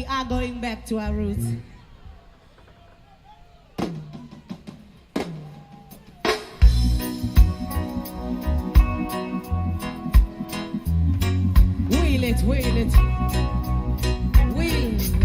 are going back to our roots. Wheel it, wheel it. Wheel it.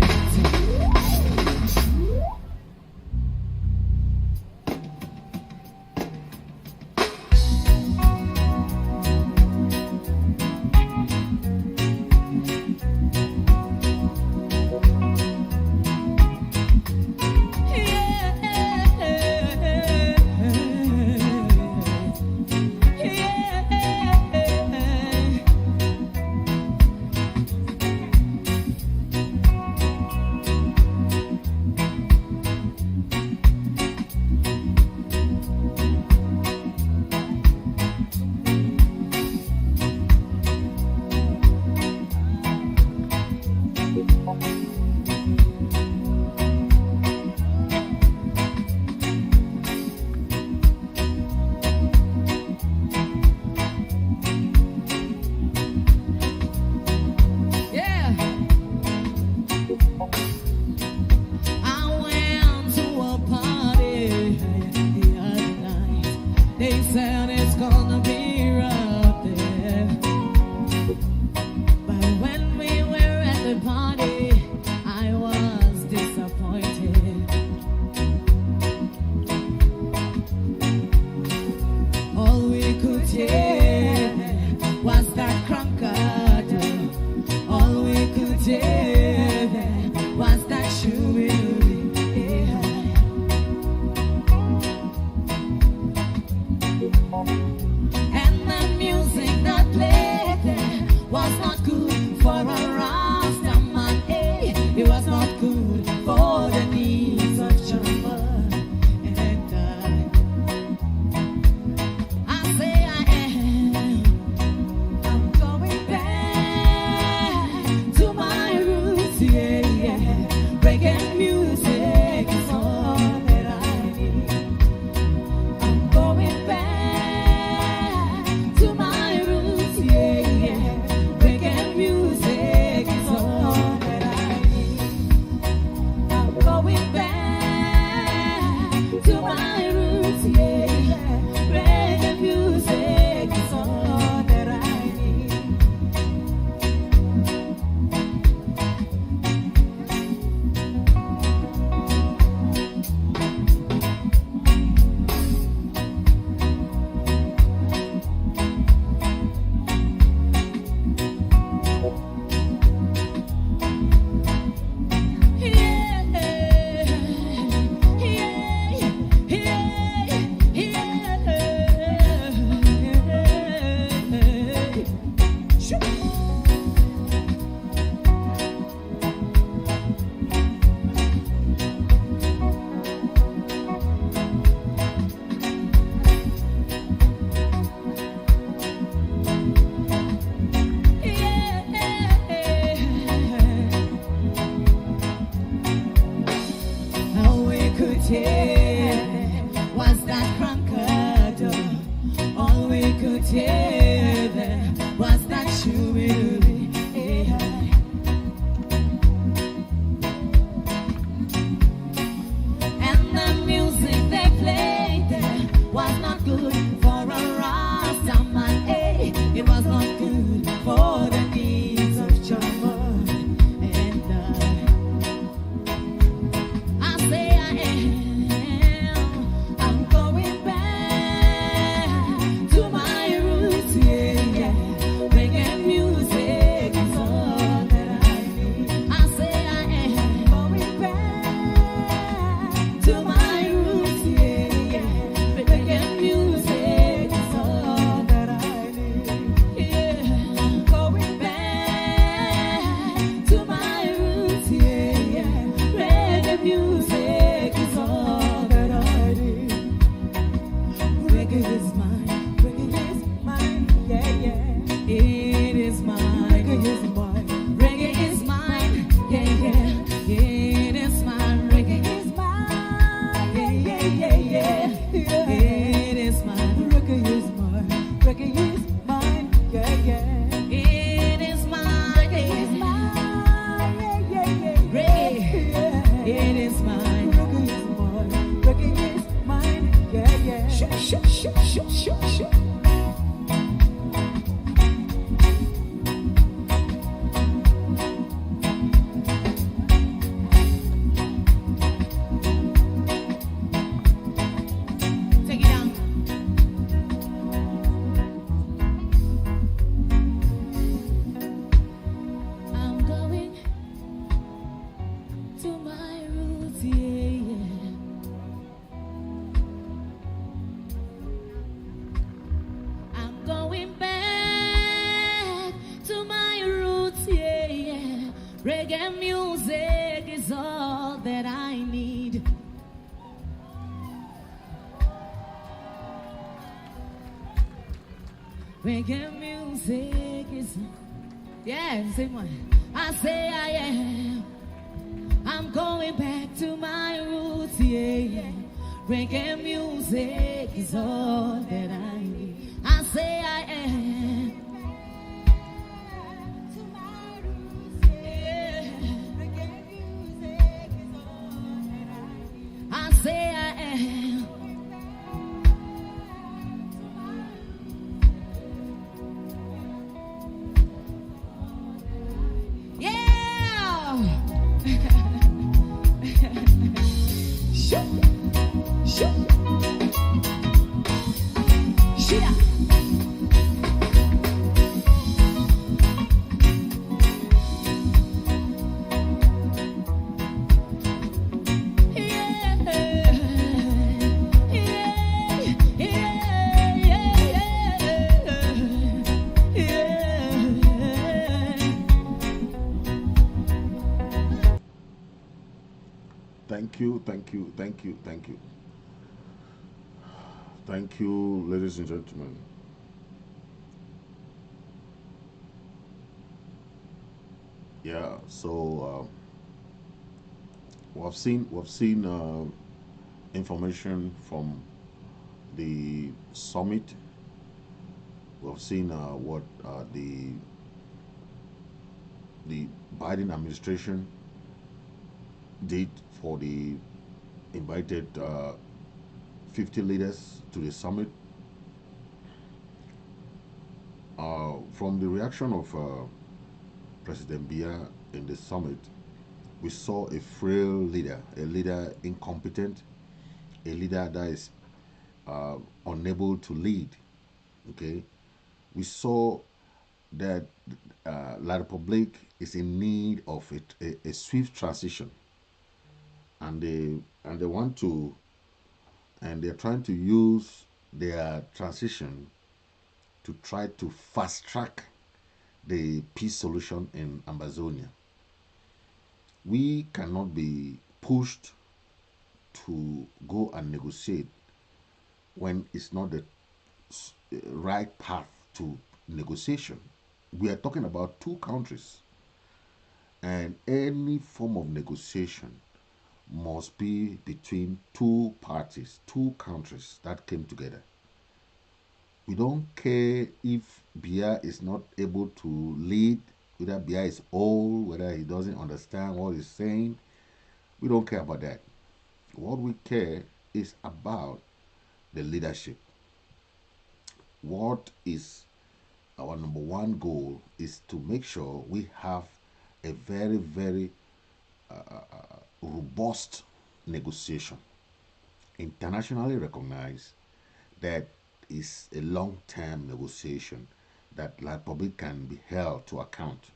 Reggae music is all that I need. Reggae music is, yeah, same one. I say I am. I'm going back to my roots, yeah. Reggae music is all that I need. I say I am. I say I am. Yeah. Shoot. Shoot. Shoot. Thank you, thank you, thank you, thank you. Thank you, ladies and gentlemen. Yeah, so we've seen information from the summit. We've seen what the Biden administration did for the invited 50 leaders to the summit. From the reaction of President Biya in the summit, we saw a frail leader, a leader incompetent, a leader that is unable to lead. Okay, we saw that La Republic is in need of a swift transition, and they want to, and they're trying to use their transition to try to fast track the peace solution in Ambazonia. We cannot be pushed to go and negotiate when it's not the right path to negotiation. We are talking about two countries, and any form of negotiation must be between two parties, two countries that came together. We don't care if Biya is not able to lead, whether Biya is old, whether he doesn't understand what he's saying. We don't care about that. What we care is about the leadership. What is our number one goal is to make sure we have a very, very robust negotiation, internationally recognized, that is a long-term negotiation that La Republic can be held to account.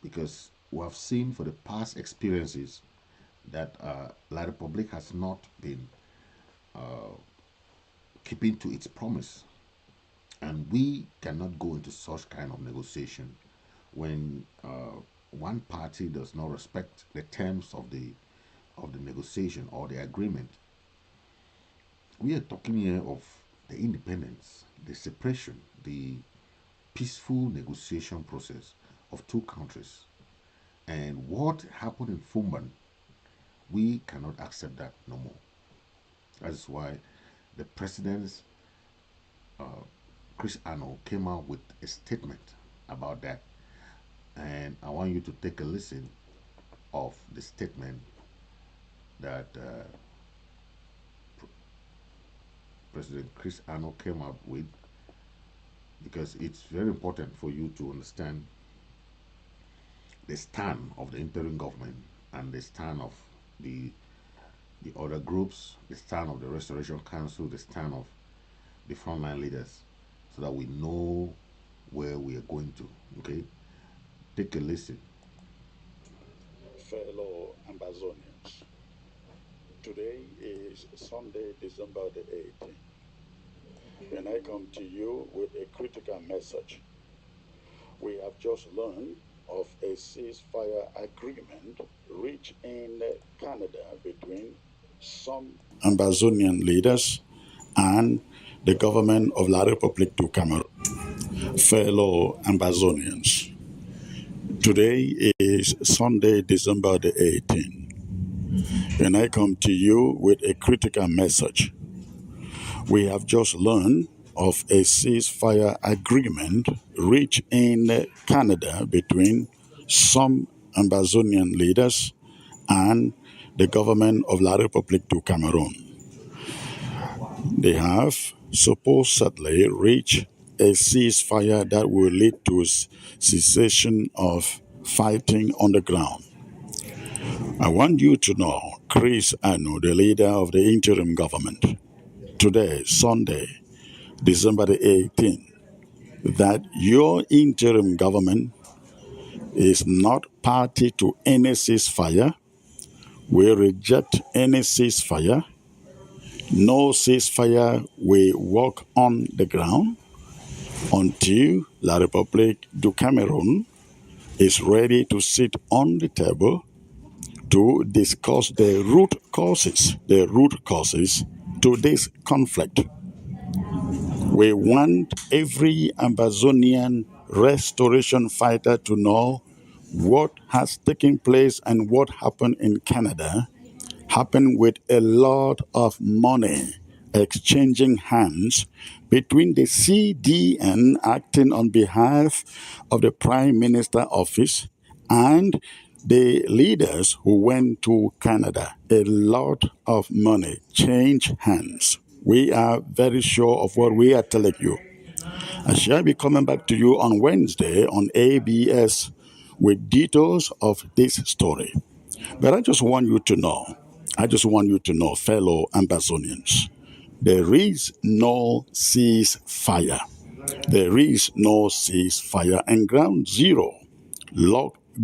Because we have seen for the past experiences that La Republic has not been keeping to its promise. And we cannot go into such kind of negotiation when one party does not respect the terms of the negotiation or the agreement. We are talking here of the independence, the separation, the peaceful negotiation process of two countries. And what happened in Fumban, we cannot accept that no more. That's why the president, Chris Ano, came out with a statement about that. And I want you to take a listen of the statement that President Chris Ano came up with, because it's very important for you to understand the stand of the interim government and the stand of the other groups, the stand of the Restoration Council, the stand of the frontline leaders, so that we know where we are going to. Okay, take a listen. Fellow Ambazonians, today is Sunday, December the 18th, and I come to you with a critical message. We have just learned of a ceasefire agreement reached in Canada between some Ambazonian leaders and the government of La République du Cameroon. Fellow Ambazonians, today is Sunday, December the 18th, and I come to you with a critical message. We have just learned of a ceasefire agreement reached in Canada between some Ambazonian leaders and the government of La République du Cameroon. They have supposedly reached a ceasefire that will lead to cessation of fighting on the ground. I want you to know, Chris Anu, the leader of the interim government, today, Sunday, December the 18th, that your interim government is not party to any ceasefire. We reject any ceasefire. No ceasefire will work on the ground until La République du Cameroon is ready to sit on the table to discuss the root causes to this conflict. We want every Ambazonian restoration fighter to know what has taken place and what happened in Canada happened with a lot of money exchanging hands between the CDN acting on behalf of the Prime Minister office and the leaders who went to Canada. A lot of money changed hands. We are very sure of what we are telling you. I shall be coming back to you on Wednesday on ABS with details of this story. But I just want you to know, fellow Ambazonians, there is no ceasefire. There is no ceasefire. And ground zero,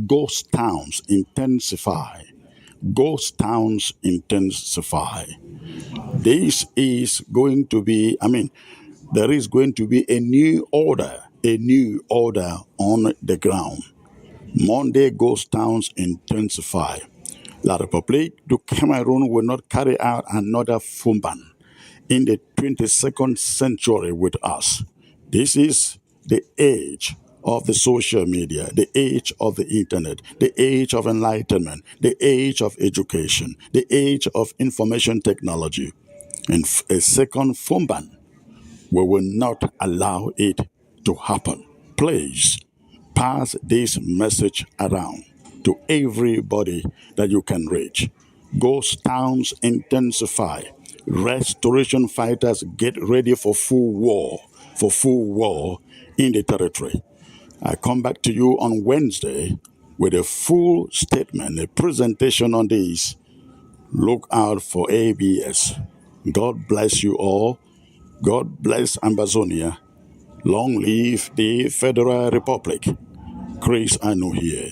ghost towns intensify. Ghost towns intensify. This is going to be, there is going to be a new order on the ground. Monday ghost towns intensify. La République du Cameroon will not carry out another Fumban in the 22nd century with us. This is the age of the social media, the age of the internet, the age of enlightenment, the age of education, the age of information technology. And a second Fumban, we will not allow it to happen. Please pass this message around to everybody that you can reach. Ghost towns intensify. Restoration fighters get ready for full war in the territory. I come back to you on Wednesday with a full statement, a presentation on this. Look out for ABS. God bless you all. God bless Ambazonia. Long live the Federal Republic. Chris Anu here.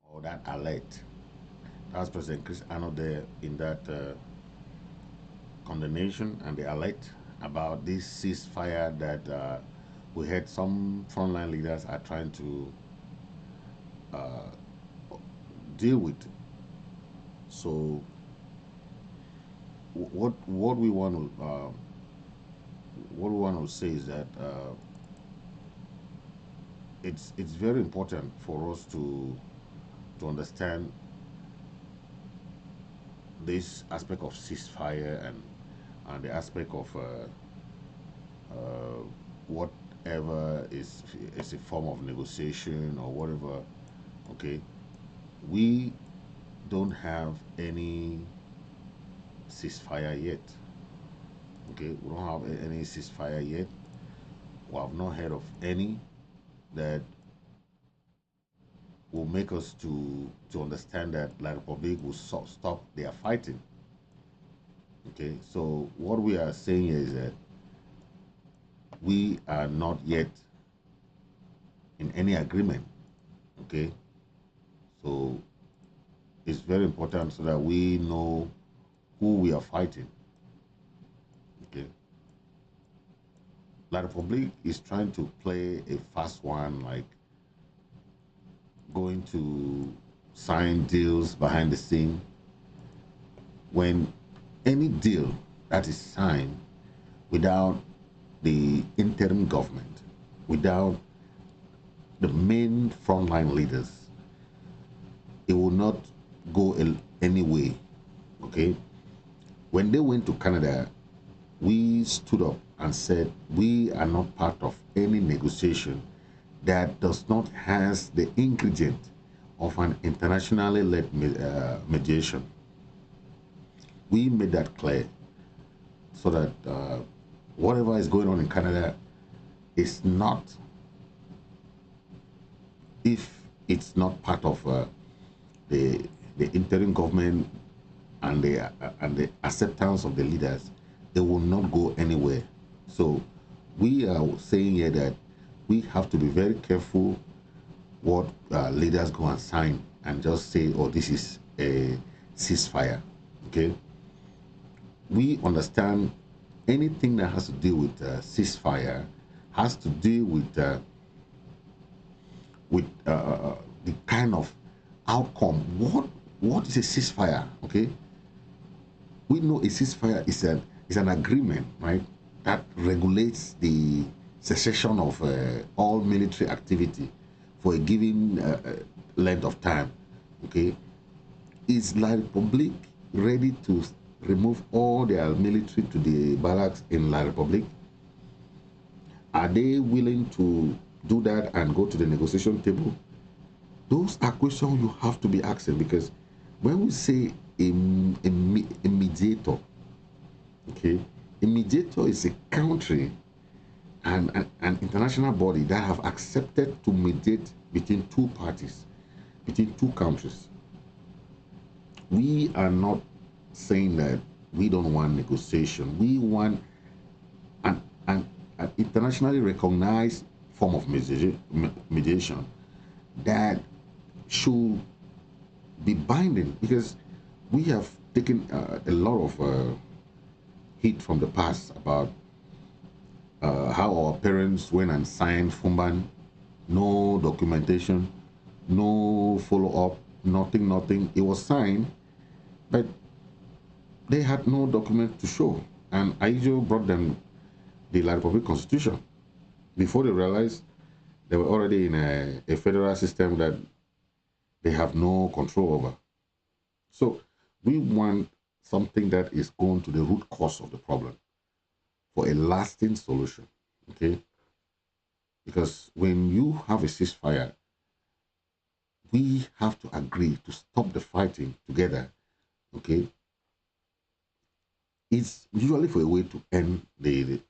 Or that alert. That's President Chris Anu there in that condemnation and the alert about this ceasefire that we heard some frontline leaders are trying to deal with. So what we want to say is that it's very important for us to understand this aspect of ceasefire and the aspect of whatever is a form of negotiation or whatever. Okay, we don't have any ceasefire yet. Okay, we don't have any ceasefire yet. We have not heard of any that will make us to understand that La Republic will stop their fighting. Okay, so what we are saying is that we are not yet in any agreement. Okay, so it's very important so that we know who we are fighting. Okay. La Republic is trying to play a fast one, like going to sign deals behind the scene. When any deal that is signed without the interim government, without the main frontline leaders, it will not go any way. Okay. When they went to Canada, we stood up and said we are not part of any negotiation that does not has the ingredient of an internationally led mediation. We made that clear so that whatever is going on in Canada is not, if it's not part of the interim government and the acceptance of the leaders, they will not go anywhere. So we are saying here that we have to be very careful what leaders go and sign and just say, oh, this is a ceasefire. Okay. We understand anything that has to do with ceasefire has to do with the kind of outcome. What is a ceasefire? Okay. We know a ceasefire is an agreement, right, that regulates the cessation of all military activity for a given length of time. Okay, is La Republic ready to remove all their military to the barracks in La Republic? Are they willing to do that and go to the negotiation table? Those are questions you have to be asking, because when we say a mediator, okay, a mediator is a country and an international body that have accepted to mediate between two parties, between two countries. We are not saying that we don't want negotiation. We want an internationally recognized form of mediation that should be binding, because we have taken a lot of heat from the past about how our parents went and signed Fumban, no documentation, no follow-up, nothing. It was signed, but they had no document to show. And Aijo brought them the La Republic Constitution before they realized they were already in a federal system that they have no control over. So we want something that is going to the root cause of the problem for a lasting solution, okay? Because when you have a ceasefire, we have to agree to stop the fighting together, okay? It's usually for a way to end the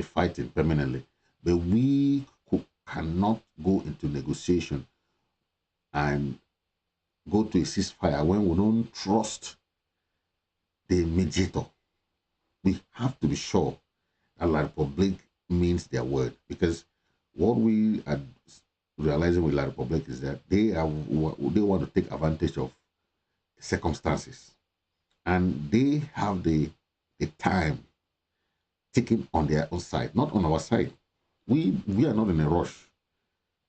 fighting permanently, but we cannot go into negotiation and go to a ceasefire when we don't trust the mediator. We have to be sure that La Republic means their word, because what we are realizing with La Republic is that they want to take advantage of circumstances, and they have the time taken on their own side, not on our side. We are not in a rush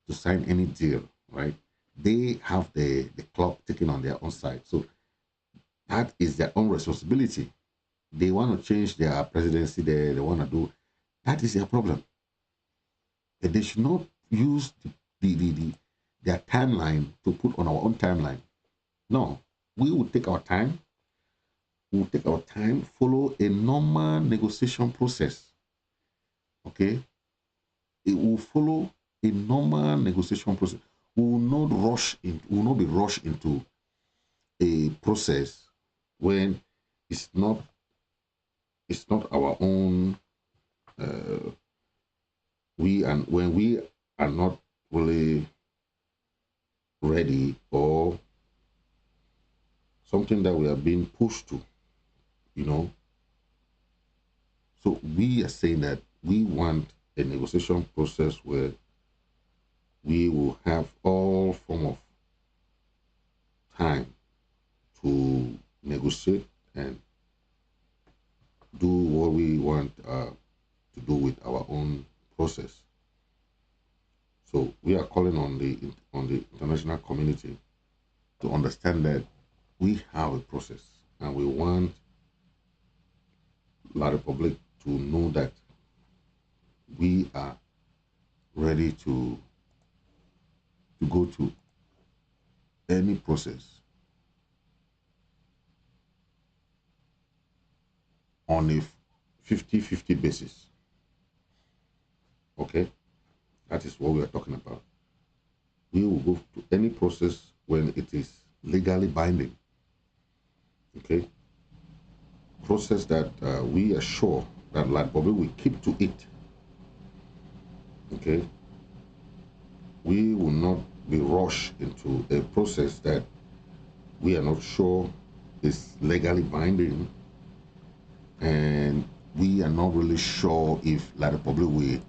to sign any deal, right? They have the clock taken on their own side. So that is their own responsibility. They want to change their presidency, they want to do, that is their problem. But they should not use their timeline to put on our own timeline. No, we will take our time. We will take our time, follow a normal negotiation process. Okay? It will follow a normal negotiation process. We will not rush in, we will not be rushed into a process when it's not our own when we are not really ready, or something that we are being pushed to, So we are saying that we want a negotiation process where we will have all form of time to negotiate and do what we want to do with our own process. So we are calling on the international community to understand that we have a process, and we want La Republic to know that we are ready to go to any process on a 50-50 basis. Okay, that is what we are talking about. We will go to any process when it is legally binding. Okay, process that we are sure that La Republic will keep to it. Okay, we will not be rushed into a process that we are not sure is legally binding, and we are not really sure if La Republic will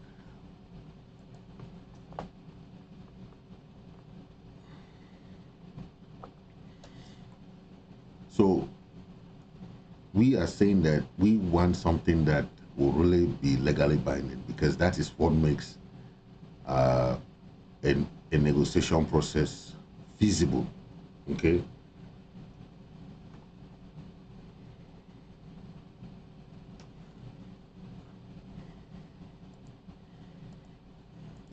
so we are saying that we want something that will really be legally binding, because that is what makes a negotiation process feasible. Okay,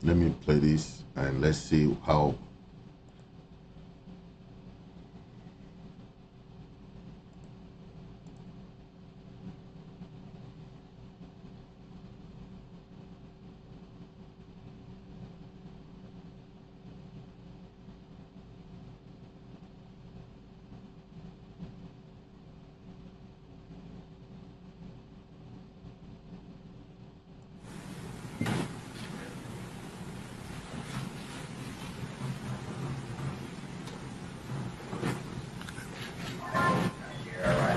let me play this and let's see how.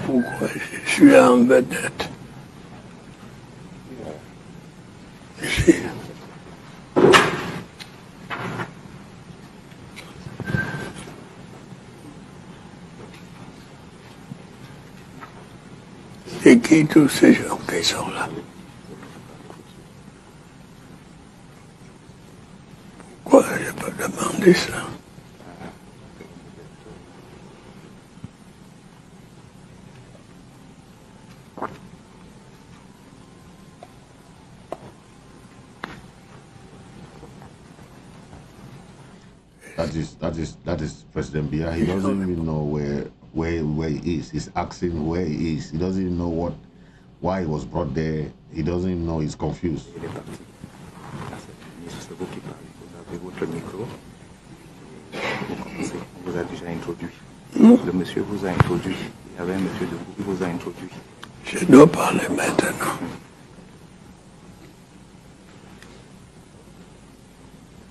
Pourquoi je suis en vedette? Ici. C'est qui tous ces gens qui sont là? Pourquoi je peux demander ça? That is President Biya. He doesn't even know where he is. He's asking where he is. He doesn't even know why he was brought there. He doesn't even know. He's confused. C'est vous qui parlez. Vous avez votre micro. Vous commencez. On vous a déjà introduit. Le monsieur vous a introduit. Il y avait un monsieur de vous qui vous a introduit. Je dois parler maintenant.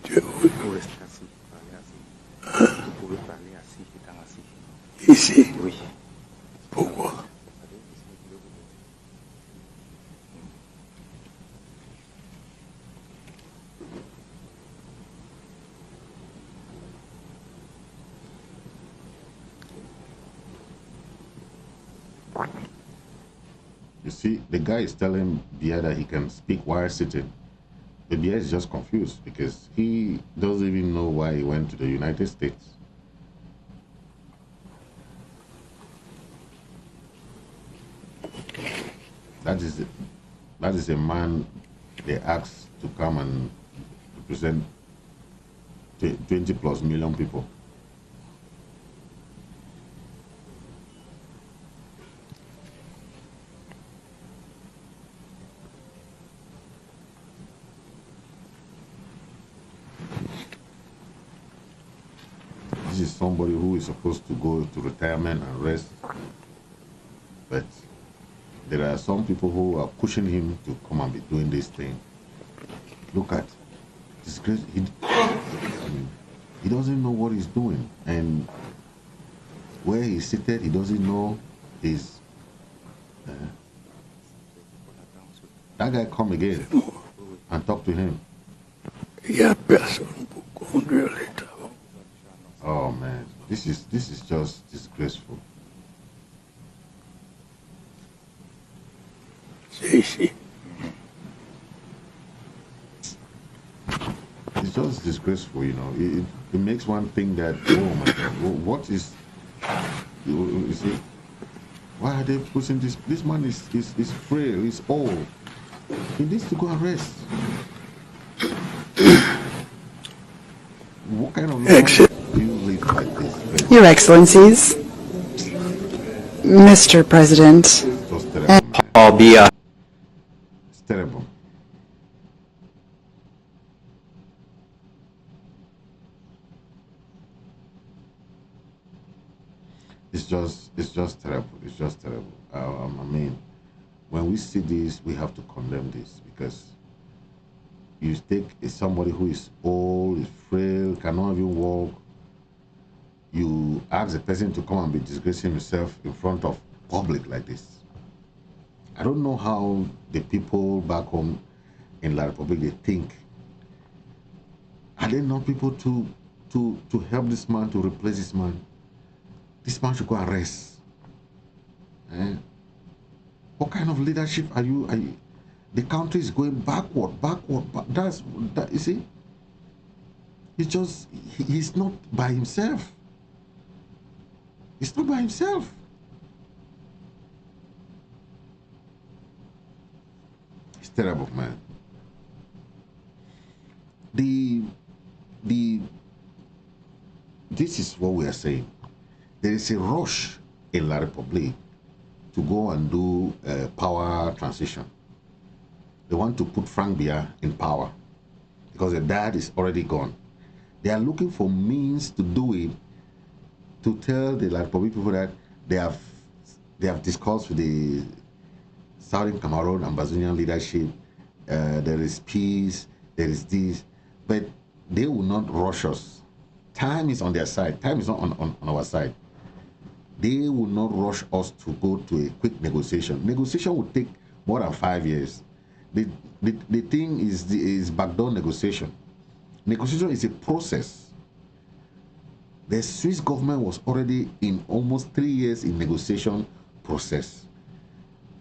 Vous restez assis. Parlez assis. Vous pouvez parler assis, étant assis. Ici? Oui. Pourquoi? You see, the guy is telling Biya that he can speak while sitting. But Biya is just confused because he doesn't even know why he went to the United States. That is a man they asked to come and represent 20 plus million people. This is somebody who is supposed to go to retirement and rest, but there are some people who are pushing him to come and be doing this thing. Look at this great. He doesn't know what he's doing, and where he's seated, he doesn't know his. That guy come again and talk to him. Il y a personne pour conduire les travaux. Oh man, this is just disgraceful. Sì, sì. It's just disgraceful, you know. It makes one think that, oh my God, what is, you see, why are they pushing this? This man is frail, he's old. He needs to go and rest. What kind of life do you live like this? Your Excellencies, Mr. President, Just terrible, man. Oh, Biya. It's terrible. It's just terrible. It's just terrible. I mean, when we see this, we have to condemn this because you take somebody who is old, is frail, cannot even walk. You ask the person to come and be disgracing himself in front of public like this. I don't know how the people back home in La Republic they think. Are there not people to help this man, to replace this man? This man should go and rest. Eh? What kind of leadership are you? The country is going backward. That. You see, he's not by himself. He's not by himself. It's terrible, man. This is what we are saying. There is a rush in La Republique to go and do power transition. They want to put Frank Biya in power because the dad is already gone. They are looking for means to do it, to tell the La Republique people that they have discussed with the Southern Cameroon Ambazonian leadership. There is peace, there is this, but they will not rush us. Time is on their side. Time is not on our side. They will not rush us to go to a quick negotiation. Negotiation will take more than 5 years. The thing is backdoor negotiation. Negotiation is a process. The Swiss government was already in almost 3 years in negotiation process.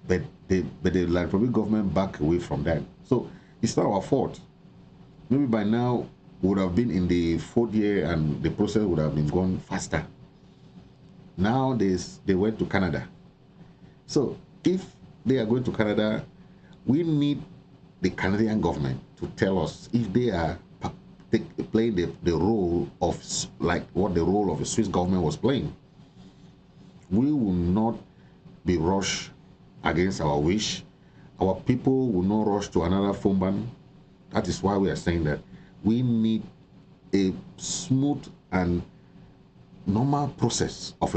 But the La Republic government back away from that. So it's not our fault. Maybe by now we would have been in the 4th year and the process would have been going faster. Now they went to Canada. So if they are going to Canada, we need the Canadian government to tell us if they are playing the role of like what the role of the Swiss government was playing. We will not be rushed against our wish. Our people will not rush to another phone ban. That is why we are saying that we need a smooth and normal process of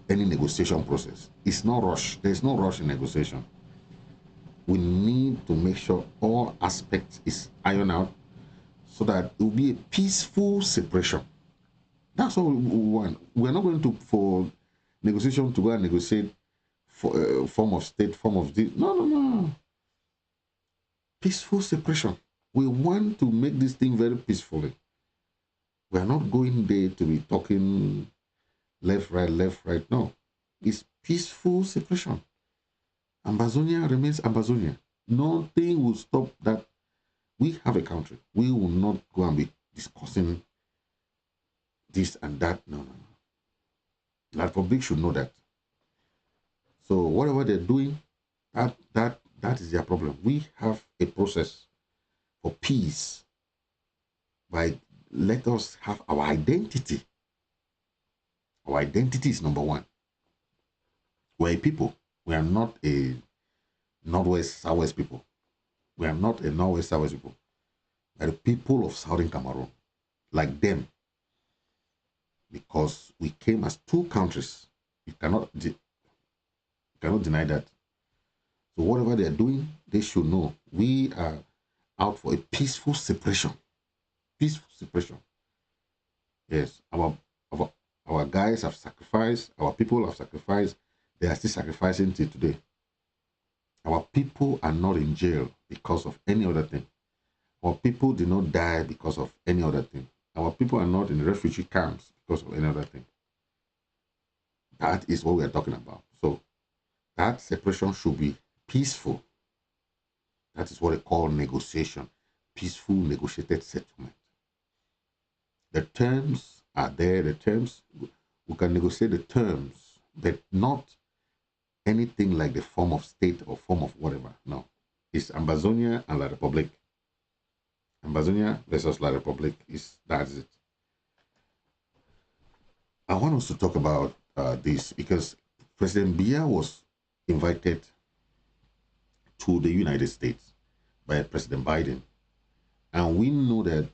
any negotiation process. It's not rush. There's no rush in negotiation. We need to make sure all aspects is ironed out so that it will be a peaceful separation. That's what we want. We're not going to for negotiation to go and negotiate for form of state, form of this. No. Peaceful separation. We want to make this thing very peacefully. We are not going there to be talking left, right. No. It's peaceful separation. Ambazonia remains Ambazonia. Nothing will stop that. We have a country. We will not go and be discussing this and that. No. The Republic should know that. So whatever they're doing, that is their problem. We have a process for peace by let us have our identity. Our identity is number one. We're a people. We are not a Northwest, Southwest people. We are not a Northwest, Southwest people. We are the people of Southern Cameroon, like them. Because we came as two countries. You cannot deny that. So whatever they are doing, they should know we are out for a peaceful separation. Peaceful separation. Yes, our guys have sacrificed, our people have sacrificed, they are still sacrificing till today. Our people are not in jail because of any other thing. Our people did not die because of any other thing. Our people are not in refugee camps because of any other thing. That is what we are talking about. So that separation should be peaceful. That is what they call negotiation, peaceful negotiated settlement. The terms are there, the terms, we can negotiate the terms, but not anything like the form of state or form of whatever. No. It's Ambazonia and La Republic. Ambazonia versus La Republic, that's it. I want us to talk about this because President Biya was invited to the United States by President Biden. And we know that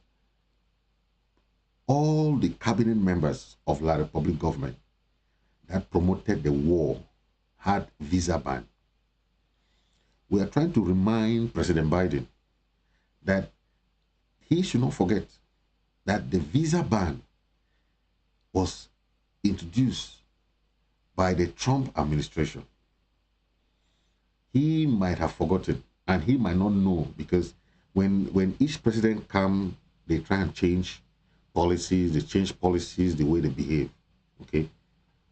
all the cabinet members of La Republic government that promoted the war had visa ban. We are trying to remind President Biden that he should not forget that the visa ban was introduced by the Trump administration. He might have forgotten and he might not know, because when each president comes, they try and change policies, they change policies, the way they behave, okay?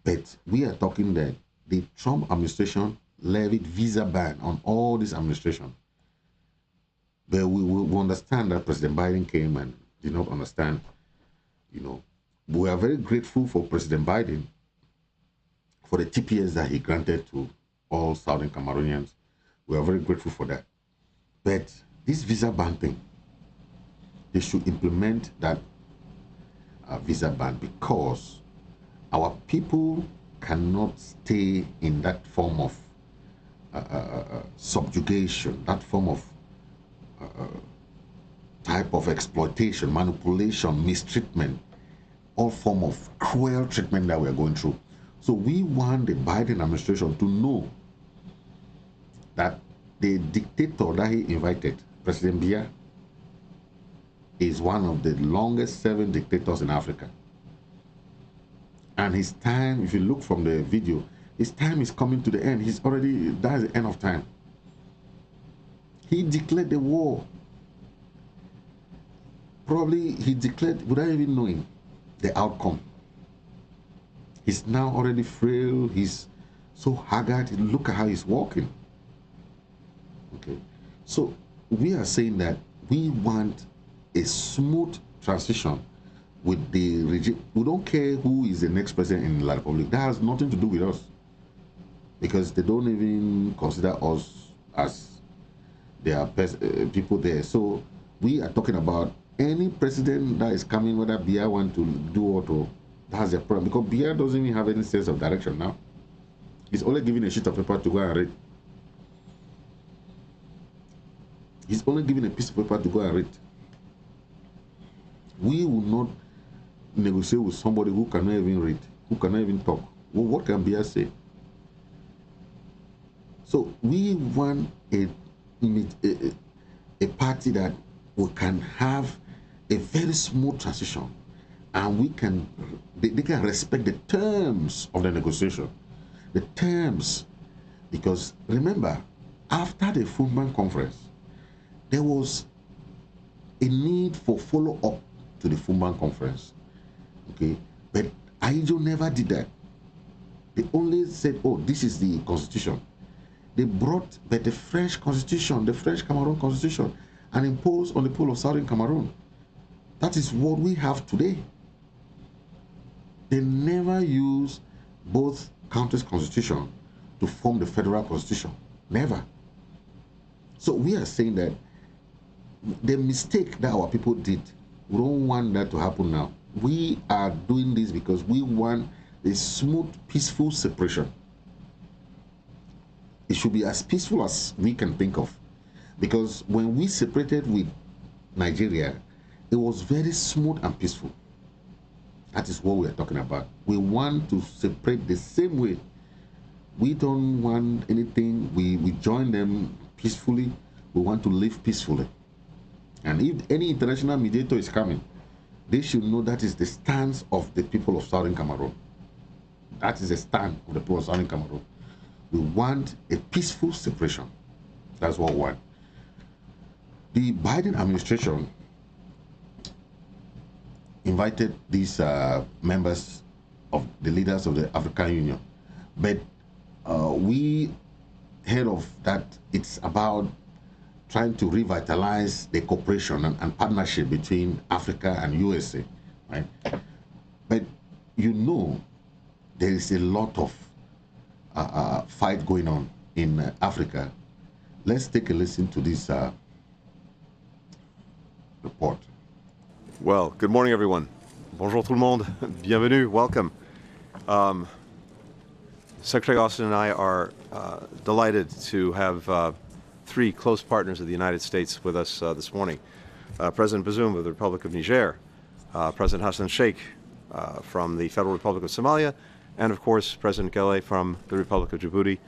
But we are talking that the Trump administration levied visa ban on all this administration. But we understand that President Biden came and did not understand, you know. We are very grateful for President Biden for the TPS that he granted to all Southern Cameroonians. We are very grateful for that. But this visa ban thing, they should implement that visa ban, because our people cannot stay in that form of subjugation, that form of type of exploitation, manipulation, mistreatment, all form of cruel treatment that we are going through. So we want the Biden administration to know that the dictator that he invited, President Biya, is one of the longest serving dictators in Africa. And his time, if you look from the video, his time is coming to the end. He's already, that's the end of time. He declared the war. Probably he declared without even knowing the outcome. He's now already frail. He's so haggard. Look at how he's walking. Okay. So we are saying that we want a smooth transition with the regime. We don't care who is the next president in La Republic. That has nothing to do with us, because they don't even consider us as their people there. So we are talking about any president that is coming, whether Biya want to do what, or that's the problem, because Biya doesn't even have any sense of direction now. He's only given a sheet of paper to go and read. He's only given a piece of paper to go and read. We will not negotiate with somebody who cannot even read, who cannot even talk. Well, what can Biya say? So we want a party that we can have a very smooth transition, and they can respect the terms of the negotiation. The terms, because remember, after the Funban conference, there was a need for follow-up to the Funban conference, okay? But Aijo never did that. They only said, oh, this is the constitution. They brought but the French constitution, the French Cameroon constitution, and imposed on the people of Southern Cameroon. That is what we have today. They never use both countries' constitution to form the federal constitution. Never. So we are saying that the mistake that our people did, we don't want that to happen now. We are doing this because we want a smooth, peaceful separation. It should be as peaceful as we can think of. Because when we separated with Nigeria, it was very smooth and peaceful. That is what we are talking about. We want to separate the same way. We don't want anything. We join them peacefully. We want to live peacefully. And if any international mediator is coming, they should know that is the stance of the people of Southern Cameroon. That is the stand of the people of Southern Cameroon. We want a peaceful separation. That's what we want. The Biden administration invited these members of the leaders of the African Union, but we heard of that it's about trying to revitalize the cooperation and partnership between Africa and USA, right? But you know, there is a lot of fight going on in Africa. Let's take a listen to this report. Well, good morning, everyone. Bonjour tout le monde. Bienvenue. Welcome. Secretary Austin and I are delighted to have three close partners of the United States with us this morning. President Bazoum of the Republic of Niger, President Hassan Sheikh from the Federal Republic of Somalia, and of course, President Gele from the Republic of Djibouti.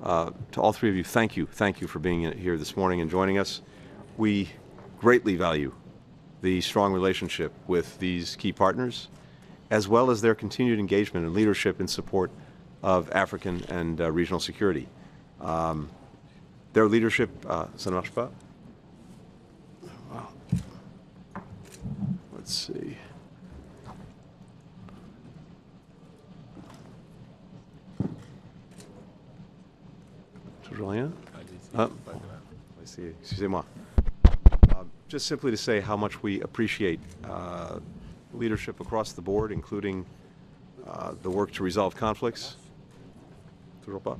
To all three of you, thank you. Thank you for being here this morning and joining us. We greatly value the strong relationship with these key partners, as well as their continued engagement and leadership in support of African and regional security. Their leadership, ça ne marche pas? Wow. Let's see. Toujours rien? Excusez-moi. Just simply to say how much we appreciate leadership across the board, including the work to resolve conflicts. Toujours pas?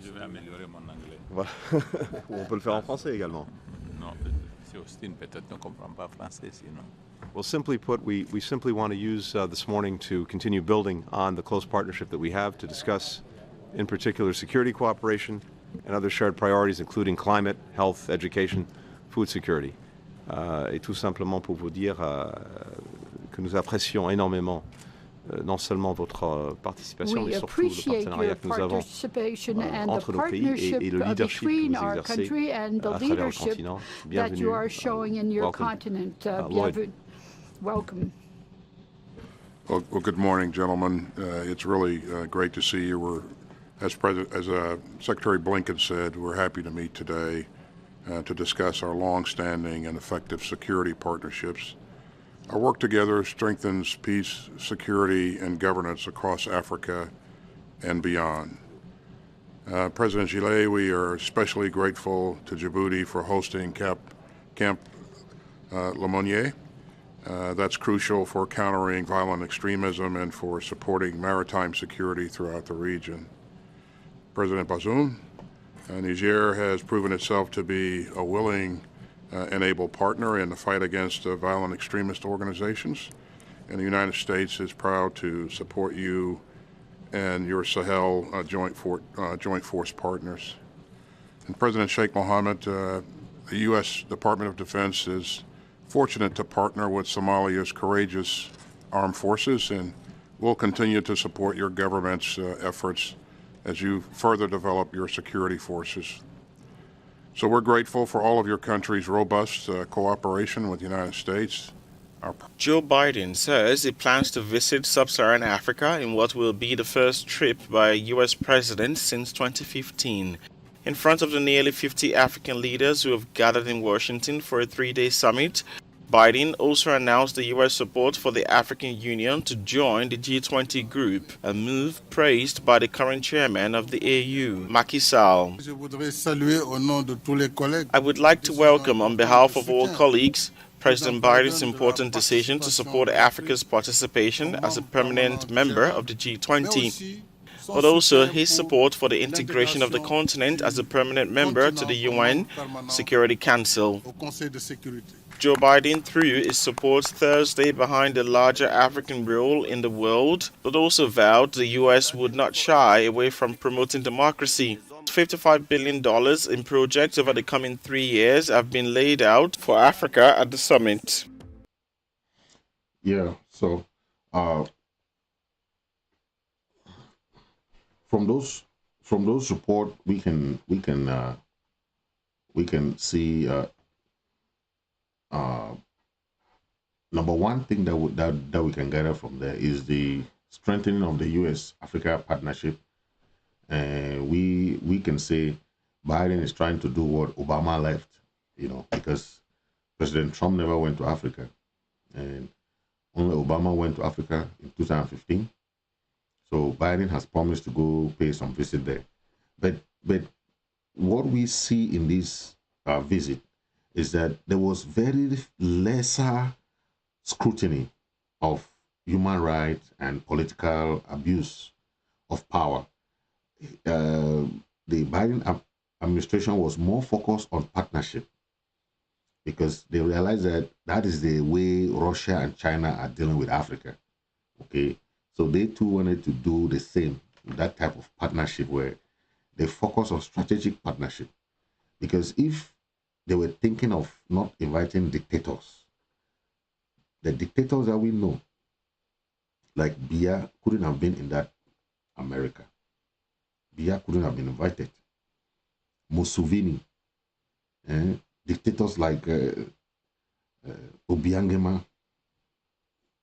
Je vais améliorer mon anglais. Voilà. On peut le faire en français également. Non, si Austin peut-être ne comprend pas français, sinon. Well, simply put, we simply want to use this morning to continue building on the close partnership that we have to discuss, in particular, security cooperation and other shared priorities, including climate, health, education, food security. Et tout simplement pour vous dire que nous apprécions énormément non seulement votre participation, mais surtout le partenariat que nous avons entre nos pays et le leadership que vous exercez à travers le continent. Bienvenue. Welcome. Well, good morning, gentlemen. It's really great to see you. As Secretary Blinken said, we're happy to meet today to discuss our long-standing and effective security partnerships. Our work together strengthens peace, security, and governance across Africa and beyond. President Gile, we are especially grateful to Djibouti for hosting Camp Lemonnier. That's crucial for countering violent extremism and for supporting maritime security throughout the region. President Bazoum, Niger has proven itself to be a willing and able partner in the fight against violent extremist organizations, and the United States is proud to support you and your Sahel joint force partners. And President Sheikh Mohammed, the U.S. Department of Defense is fortunate to partner with Somalia's courageous armed forces, and will continue to support your government's efforts as you further develop your security forces. So we're grateful for all of your country's robust cooperation with the United States. Joe Biden says he plans to visit sub-Saharan Africa in what will be the first trip by a U.S. president since 2015. In front of the nearly 50 African leaders who have gathered in Washington for a three-day summit, Biden also announced the U.S. support for the African Union to join the G20 group, a move praised by the current chairman of the AU, Macky Sall. I would like to welcome, on behalf of all colleagues, President Biden's important decision to support Africa's participation as a permanent member of the G20, but also his support for the integration of the continent as a permanent member to the UN Security Council. Joe Biden threw his support Thursday behind the larger African role in the world, but also vowed the U.S. would not shy away from promoting democracy. $55 billion in projects over the coming 3 years have been laid out for Africa at the summit. Yeah, so from those report we can see number one thing that we can gather from there is the strengthening of the U.S.-Africa partnership. And we can say Biden is trying to do what Obama left, because President Trump never went to Africa, and only Obama went to Africa in 2015. So Biden has promised to go pay some visit there. But what we see in this visit is that there was very lesser scrutiny of human rights and political abuse of power. The Biden administration was more focused on partnership because they realized that that is the way Russia and China are dealing with Africa. Okay, so they too wanted to do the same, that type of partnership where they focus on strategic partnership. Because if they were thinking of not inviting dictators, the dictators that we know, like Biya, couldn't have been in that America. Biya couldn't have been invited. Mussolini, dictators like Obiangema,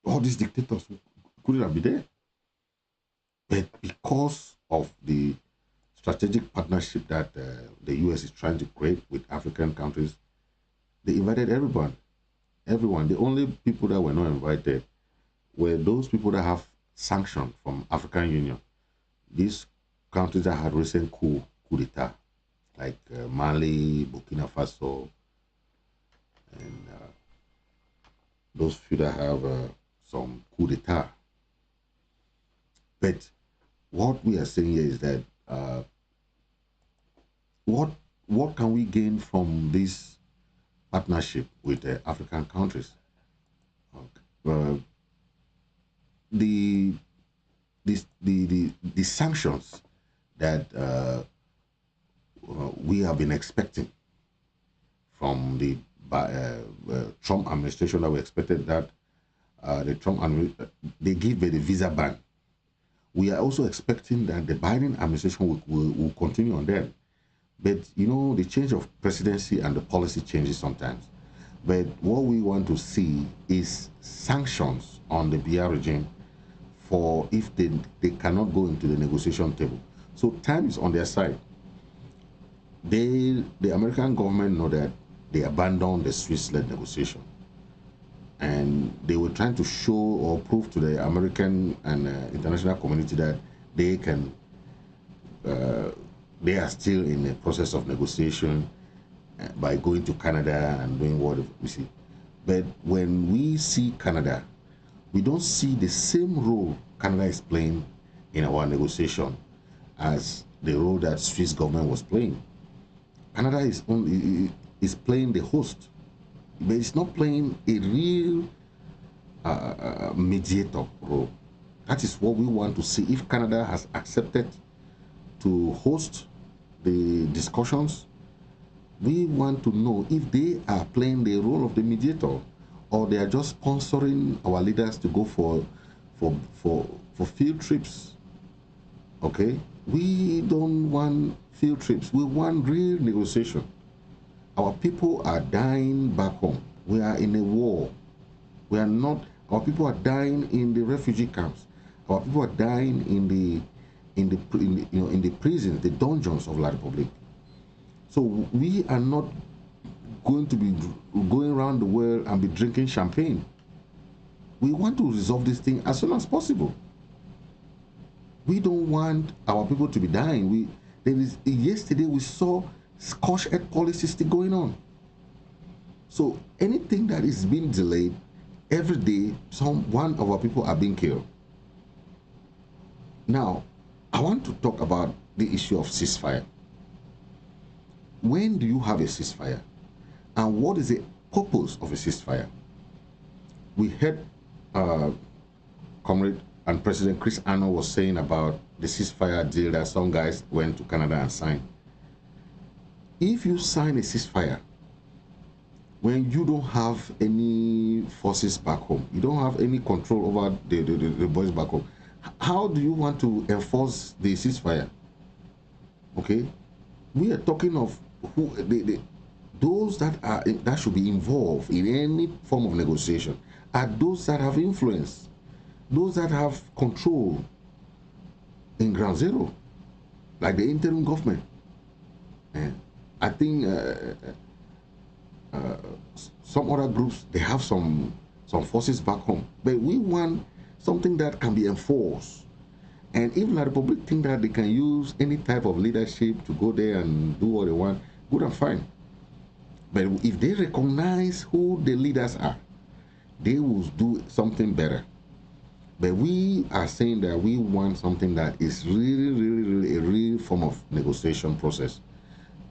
all these dictators couldn't have been there. But because of the strategic partnership that the U.S. is trying to create with African countries, they invited everyone. Everyone. The only people that were not invited were those people that have sanctions from African Union. These countries that had recent coup d'etat, like Mali, Burkina Faso, and those few that have some coup d'etat. But what we are saying here is that what can we gain from this partnership with the African countries? The sanctions that we have been expecting from the Trump administration, that we expected that the Trump they give the visa ban. We are also expecting that the Biden administration will continue on that. But you know, the change of presidency and the policy changes sometimes. But what we want to see is sanctions on the Biya regime for if they cannot go into the negotiation table. So time is on their side. The American government know that they abandoned the Swiss-led negotiation. And they were trying to show or prove to the American and international community that they can, they are still in the process of negotiation by going to Canada and doing what we see. But when we see Canada, we don't see the same role Canada is playing in our negotiation as the role that Swiss government was playing. Canada is playing the host, but it's not playing a real mediator role. That is what we want to see. If Canada has accepted to host the discussions, we want to know if they are playing the role of the mediator or they are just sponsoring our leaders to go for field trips. Okay? We don't want field trips. We want real negotiation. Our people are dying back home. We are in a war. We are not. Our people are dying in the refugee camps. Our people are dying in the prisons, the dungeons of La Republic. So we are not going to be going around the world and be drinking champagne. We want to resolve this thing as soon as possible. We don't want our people to be dying. Yesterday we saw scorched earth policy still going on. So anything that is being delayed, every day one of our people are being killed. Now, I want to talk about the issue of ceasefire. When do you have a ceasefire? And what is the purpose of a ceasefire? We heard Comrade and President Chris Arnold was saying about the ceasefire deal that some guys went to Canada and signed. If you sign a ceasefire when you don't have any forces back home, you don't have any control over the boys back home, how do you want to enforce the ceasefire? Okay, we are talking of those that should be involved in any form of negotiation are those that have influence, those that have control in ground zero, like the interim government. And I think some other groups, they have some forces back home, but we want something that can be enforced. And even the Republic think that they can use any type of leadership to go there and do what they want, good and fine. But if they recognize who the leaders are, they will do something better. But we are saying that we want something that is really a real form of negotiation process.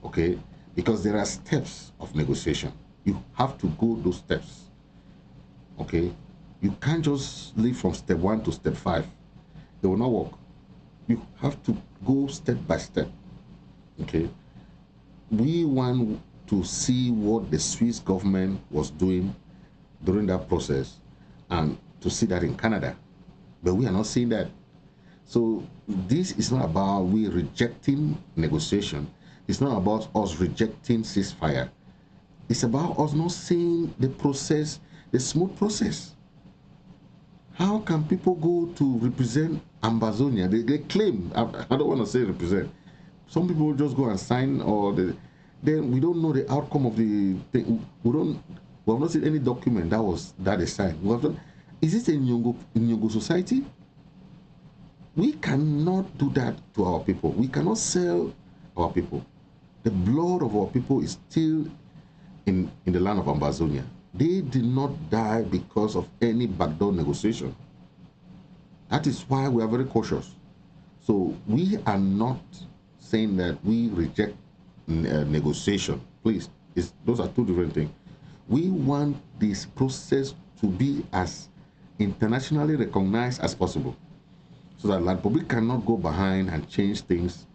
Okay? Because there are steps of negotiation. You have to go those steps. Okay? You can't just leave from step 1 to step 5. It will not work. You have to go step by step. Okay? We want to see what the Swiss government was doing during that process and to see that in Canada. But we are not seeing that. So this is not about we rejecting negotiation. It's not about us rejecting ceasefire. It's about us not seeing the process, the smooth process. How can people go to represent Ambazonia? They claim, I don't want to say represent. Some people just go and sign, or then we don't know the outcome of the thing. We have not seen any document that is signed. Is it a Nyongo society? We cannot do that to our people. We cannot sell our people. The blood of our people is still in the land of Ambazonia. They did not die because of any backdoor negotiation. That is why we are very cautious. So we are not saying that we reject negotiation. Please, those are two different things. We want this process to be as internationally recognized as possible, so that La Republic cannot go behind and change things,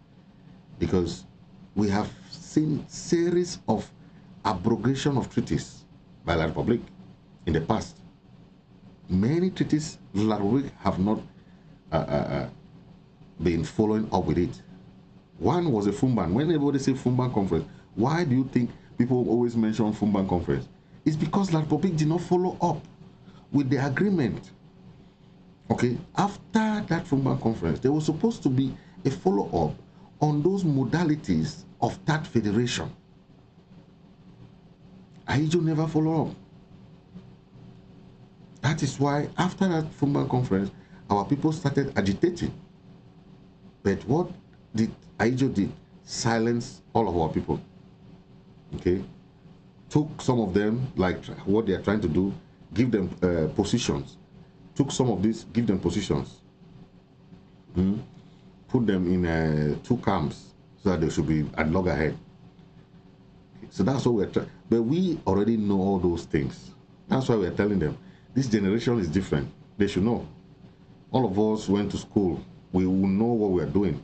because we have seen series of abrogation of treaties by La Republic in the past. Many treaties La Republic have not been following up with it. One was a Fumban. When everybody say Fumban conference, why do you think people always mention Fumban conference? It's because La Republic did not follow up with the agreement. Okay, after that Fumban conference, there was supposed to be a follow-up on those modalities of that federation. Aijo never followed up. That is why after that Fumban conference, our people started agitating. But what did Aijo did? Silence all of our people. Okay, took some of them, like what they are trying to do, give them positions. Took some of this, give them positions. Put them in 2 camps so that they should be at loggerhead. So that's what we're trying. But we already know all those things. That's why we're telling them this generation is different. They should know. All of us went to school. We will know what we're doing.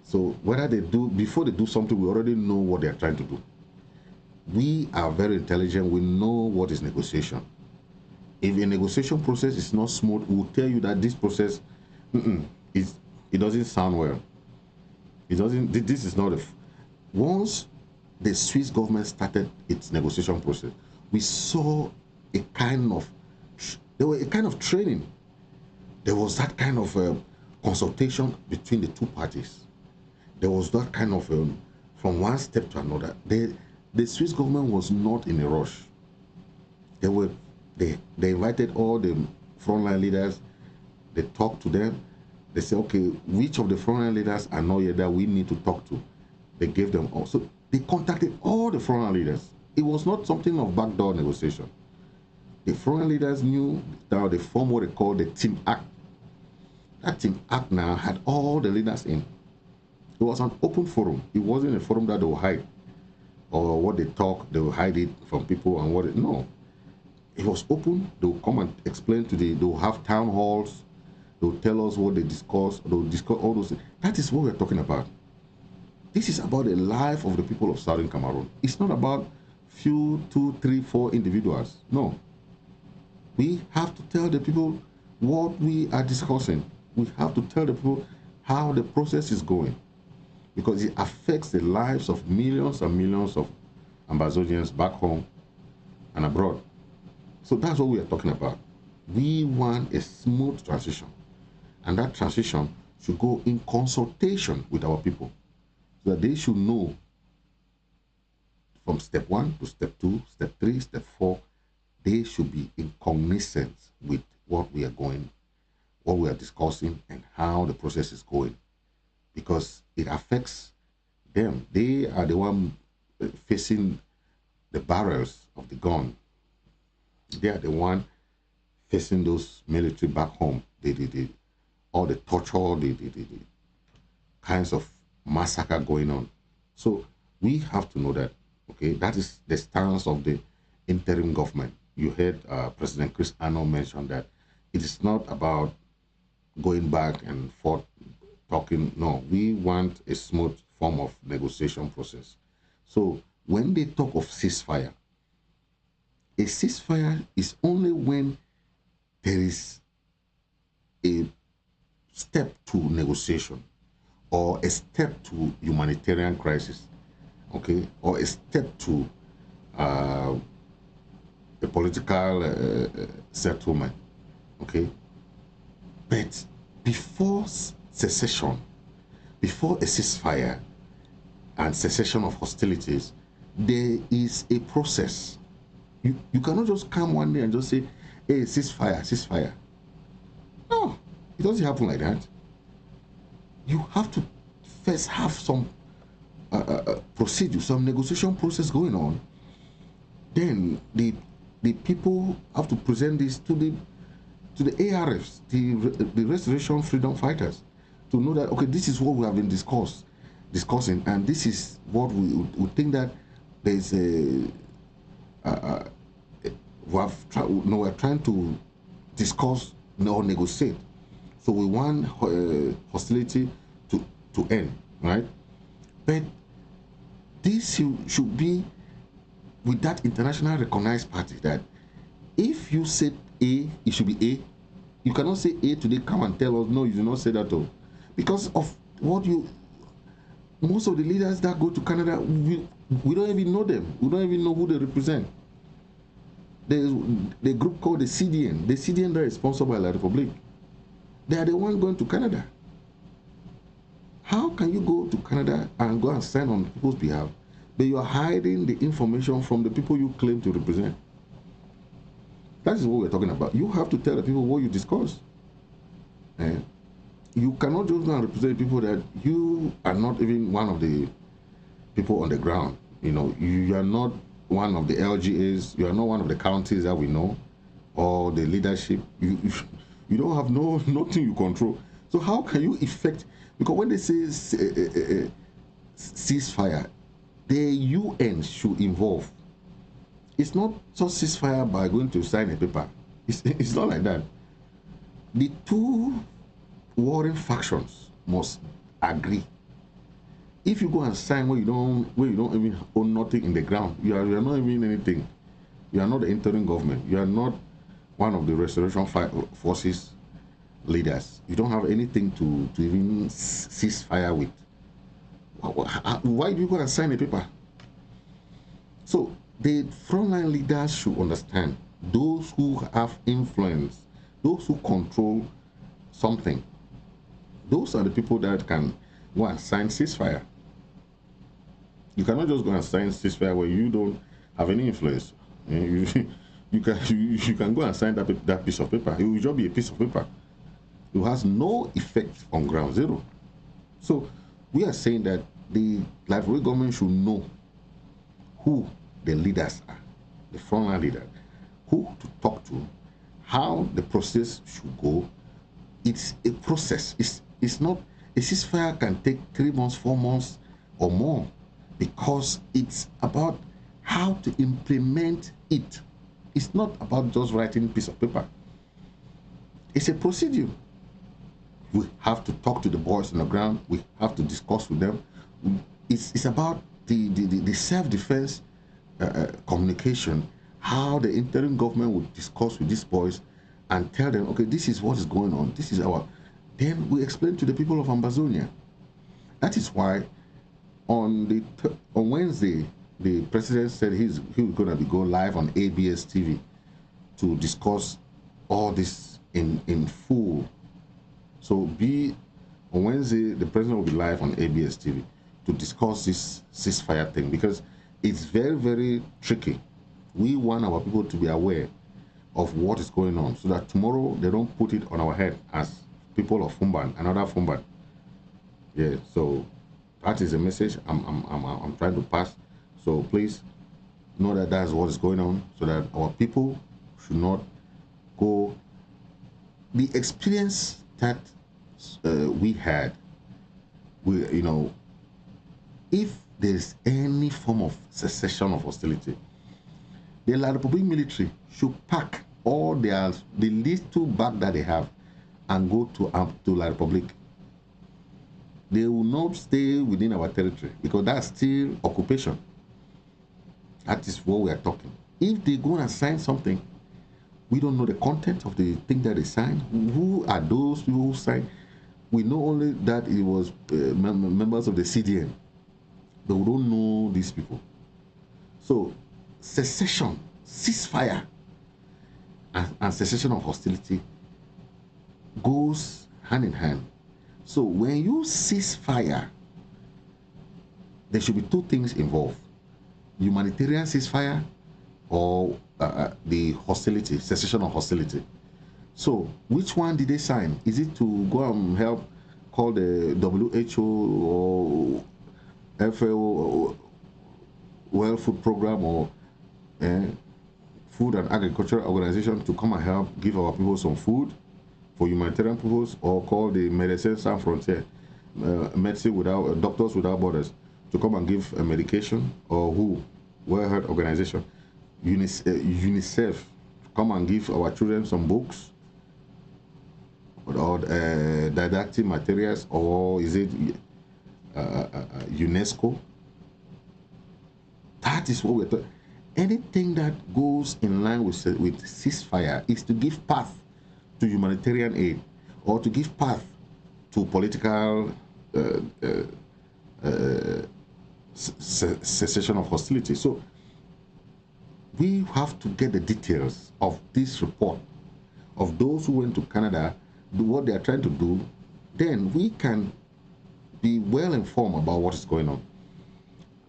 So whether they do, before they do something, we already know what they're trying to do. We are very intelligent. We know what is negotiation. If a negotiation process is not smooth, we'll tell you that this process, it doesn't sound well. It doesn't. This is not once the Swiss government started its negotiation process, we saw a kind of training. There was that kind of consultation between the two parties. There was that kind of from one step to another. The Swiss government was not in a rush. They invited all the frontline leaders. They talked to them. They said, okay, which of the frontline leaders are not yet that we need to talk to? They gave them all. So they contacted all the frontline leaders. It was not something of backdoor negotiation. The frontline leaders knew that they formed what they call the Team Act. That Team Act now had all the leaders in. It was an open forum. It wasn't a forum that they will hide, or what they talk, they will hide it from people and no. It was open. They will come and explain they will have town halls. They will tell us what they discuss. They will discuss all those things. That is what we're talking about. This is about the life of the people of Southern Cameroon. It's not about few, 2, 3, 4 individuals. No. We have to tell the people what we are discussing. We have to tell the people how the process is going, because it affects the lives of millions and millions of Ambazonians back home and abroad. So that's what we are talking about. We want a smooth transition, and that transition should go in consultation with our people, so that they should know from step 1 to step 2, step 3, step 4, they should be in cognizance with what we are what we are discussing and how the process is going, because it affects them. They are the one facing the barrels of the gun. They are the one facing those military back home. All the torture, the kinds of massacre going on. So we have to know that, okay, that is the stance of the interim government. You heard President Chris Arnold mention that it is not about going back and forth talking. No, we want a smooth form of negotiation process. So when they talk of ceasefire, a ceasefire is only when there is a step to negotiation or a step to humanitarian crisis, okay, or a step to a political settlement, okay. But before cessation, before a ceasefire and cessation of hostilities, there is a process. You cannot just come one day and just say, hey, ceasefire, ceasefire. No, it doesn't happen like that. You have to first have some procedure, some negotiation process going on. Then the people have to present this to the ARFs, the Restoration Freedom Fighters, to know that, okay, this is what we have been discussing, and this is what we think that there is we're trying to discuss or negotiate. So we want hostility to end, right? But this should be with that international recognized party, that if you said A, it should be A. You cannot say A today, come and tell us, no, you do not say that all. Because of what most of the leaders that go to Canada, we don't even know them. We don't even know who they represent. There's the group called the CDN. The CDN that is sponsored by La Republique. They are the ones going to Canada. How can you go to Canada and go and sign on people's behalf, but you are hiding the information from the people you claim to represent? That is what we're talking about. You have to tell the people what you discuss. And you cannot just go and represent people that you are not even one of the people on the ground. You know, you are not one of the LGAs, you are not one of the counties that we know, or the leadership. You don't have nothing you control. So how can you effect? Because when they say ceasefire, the UN should involve. It's not just ceasefire by going to sign a paper. It's not like that. The two warring factions must agree. If you go and sign where you don't even own nothing in the ground, you are not even anything. You are not the interim government. You are not one of the Restoration Forces leaders. You don't have anything to even cease fire with. Why do you go and sign a paper? So the frontline leaders should understand, those who have influence, those who control something, those are the people that can go and sign ceasefire. You cannot just go and sign ceasefire where you don't have any influence. You can go and sign that piece of paper. It will just be a piece of paper. It has no effect on ground zero. So we are saying that the Liberia government should know who the leaders are, the frontline leader, who to talk to, how the process should go. It's a process. It's not a ceasefire can take 3 months, 4 months, or more, because it's about how to implement it. It's not about just writing a piece of paper. It's a procedure. We have to talk to the boys on the ground. We have to discuss with them. It's about the self-defense communication, how the interim government would discuss with these boys and tell them, okay, this is what is going on. This is our... Then we explain to the people of Ambazonia. That is why on Wednesday, the president said he was going to go live on ABS TV to discuss all this in full. So on Wednesday, the president will be live on ABS TV to discuss this ceasefire thing, because it's very, very tricky. We want our people to be aware of what is going on, so that tomorrow they don't put it on our head as people of Fumban, another Fumban. Yeah, so that is a message I'm trying to pass. So please know that that's what is going on, so that our people should not go. The experience that we had, if there's any form of cessation of hostility, the La Republic military should pack all the little bag that they have and go to La Republic. They will not stay within our territory, because that's still occupation. That is what we are talking. If they go and sign something, we don't know the content of the thing that they signed. Who are those people who signed? We know only that it was members of the CDN, but we don't know these people. So cessation, ceasefire, and cessation of hostility goes hand in hand. So when you cease fire, there should be two things involved: humanitarian ceasefire or the hostility, cessation of hostility. So which one did they sign? Is it to go and help call the WHO or FAO World Food Program or Food and Agriculture Organization to come and help give our people some food for humanitarian purposes, or call the Médecins Sans Frontières, Doctors Without Borders, to come and give a medication, or who? World Health Organization, UNICEF, to come and give our children some books or didactic materials, or is it UNESCO? That is what we're talking. Anything that goes in line with ceasefire is to give path to humanitarian aid, or to give path to political cessation of hostility. So we have to get the details of this report, of those who went to Canada, do what they are trying to do. Then we can be well informed about what is going on.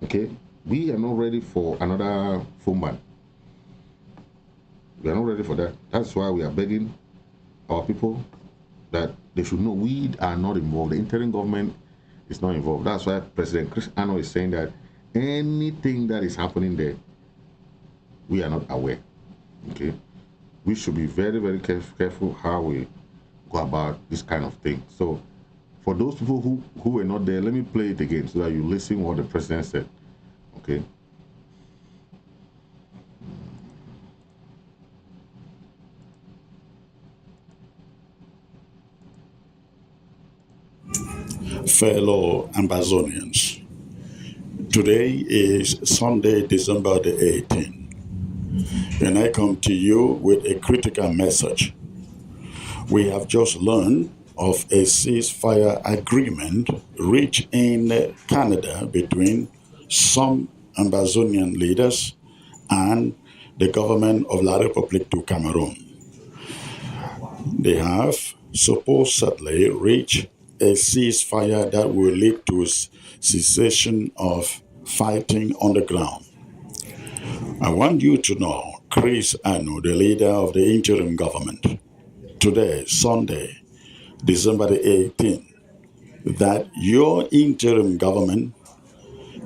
Okay, we are not ready for another Fumban. We are not ready for that. That's why we are begging our people that they should know we are not involved. The interim government is not involved. That's why President Chris Ano is saying that anything that is happening there, we are not aware. Okay, we should be very, very careful how we go about this kind of thing. So for those people who were not there, let me play it again so that you listen what the president said. Okay. Fellow Ambazonians, today is Sunday, December the 18th, and I come to you with a critical message. We have just learned of a ceasefire agreement reached in Canada between some Ambazonian leaders and the government of La Republic du Cameroon. They have supposedly reached a ceasefire that will lead to cessation of fighting on the ground. I want you to know, Chris Ano, the leader of the interim government, today, Sunday, December the 18th, that your interim government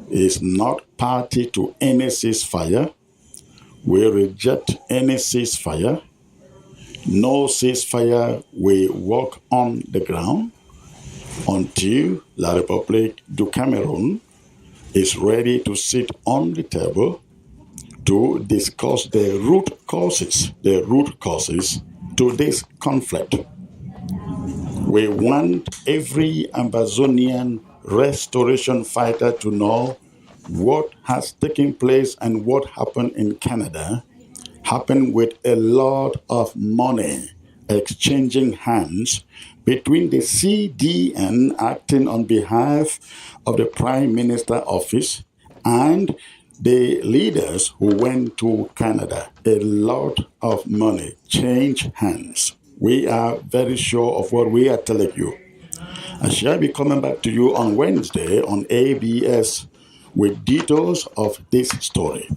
is not party to any ceasefire. We reject any ceasefire. No ceasefire will work on the ground until La Republique du Cameroon is ready to sit on the table to discuss the root causes to this conflict. We want every Ambazonian restoration fighter to know what has taken place and what happened in Canada happened with a lot of money exchanging hands between the CDN acting on behalf of the Prime Minister office and the leaders who went to Canada. A lot of money changed hands. We are very sure of what we are telling you. I shall be coming back to you on Wednesday on ABS with details of this story.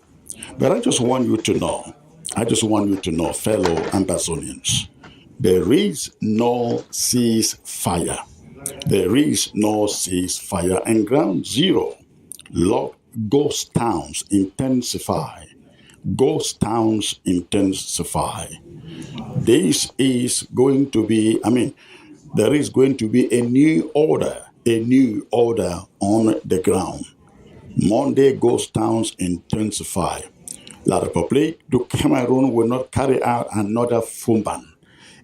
But I just want you to know, I just want you to know, fellow Ambazonians, there is no ceasefire. There is no ceasefire. And ground zero, ghost towns intensify. Ghost towns intensify. This is going to be, there is going to be a new order on the ground. Monday ghost towns intensify. La République du Cameroon will not carry out another Fumban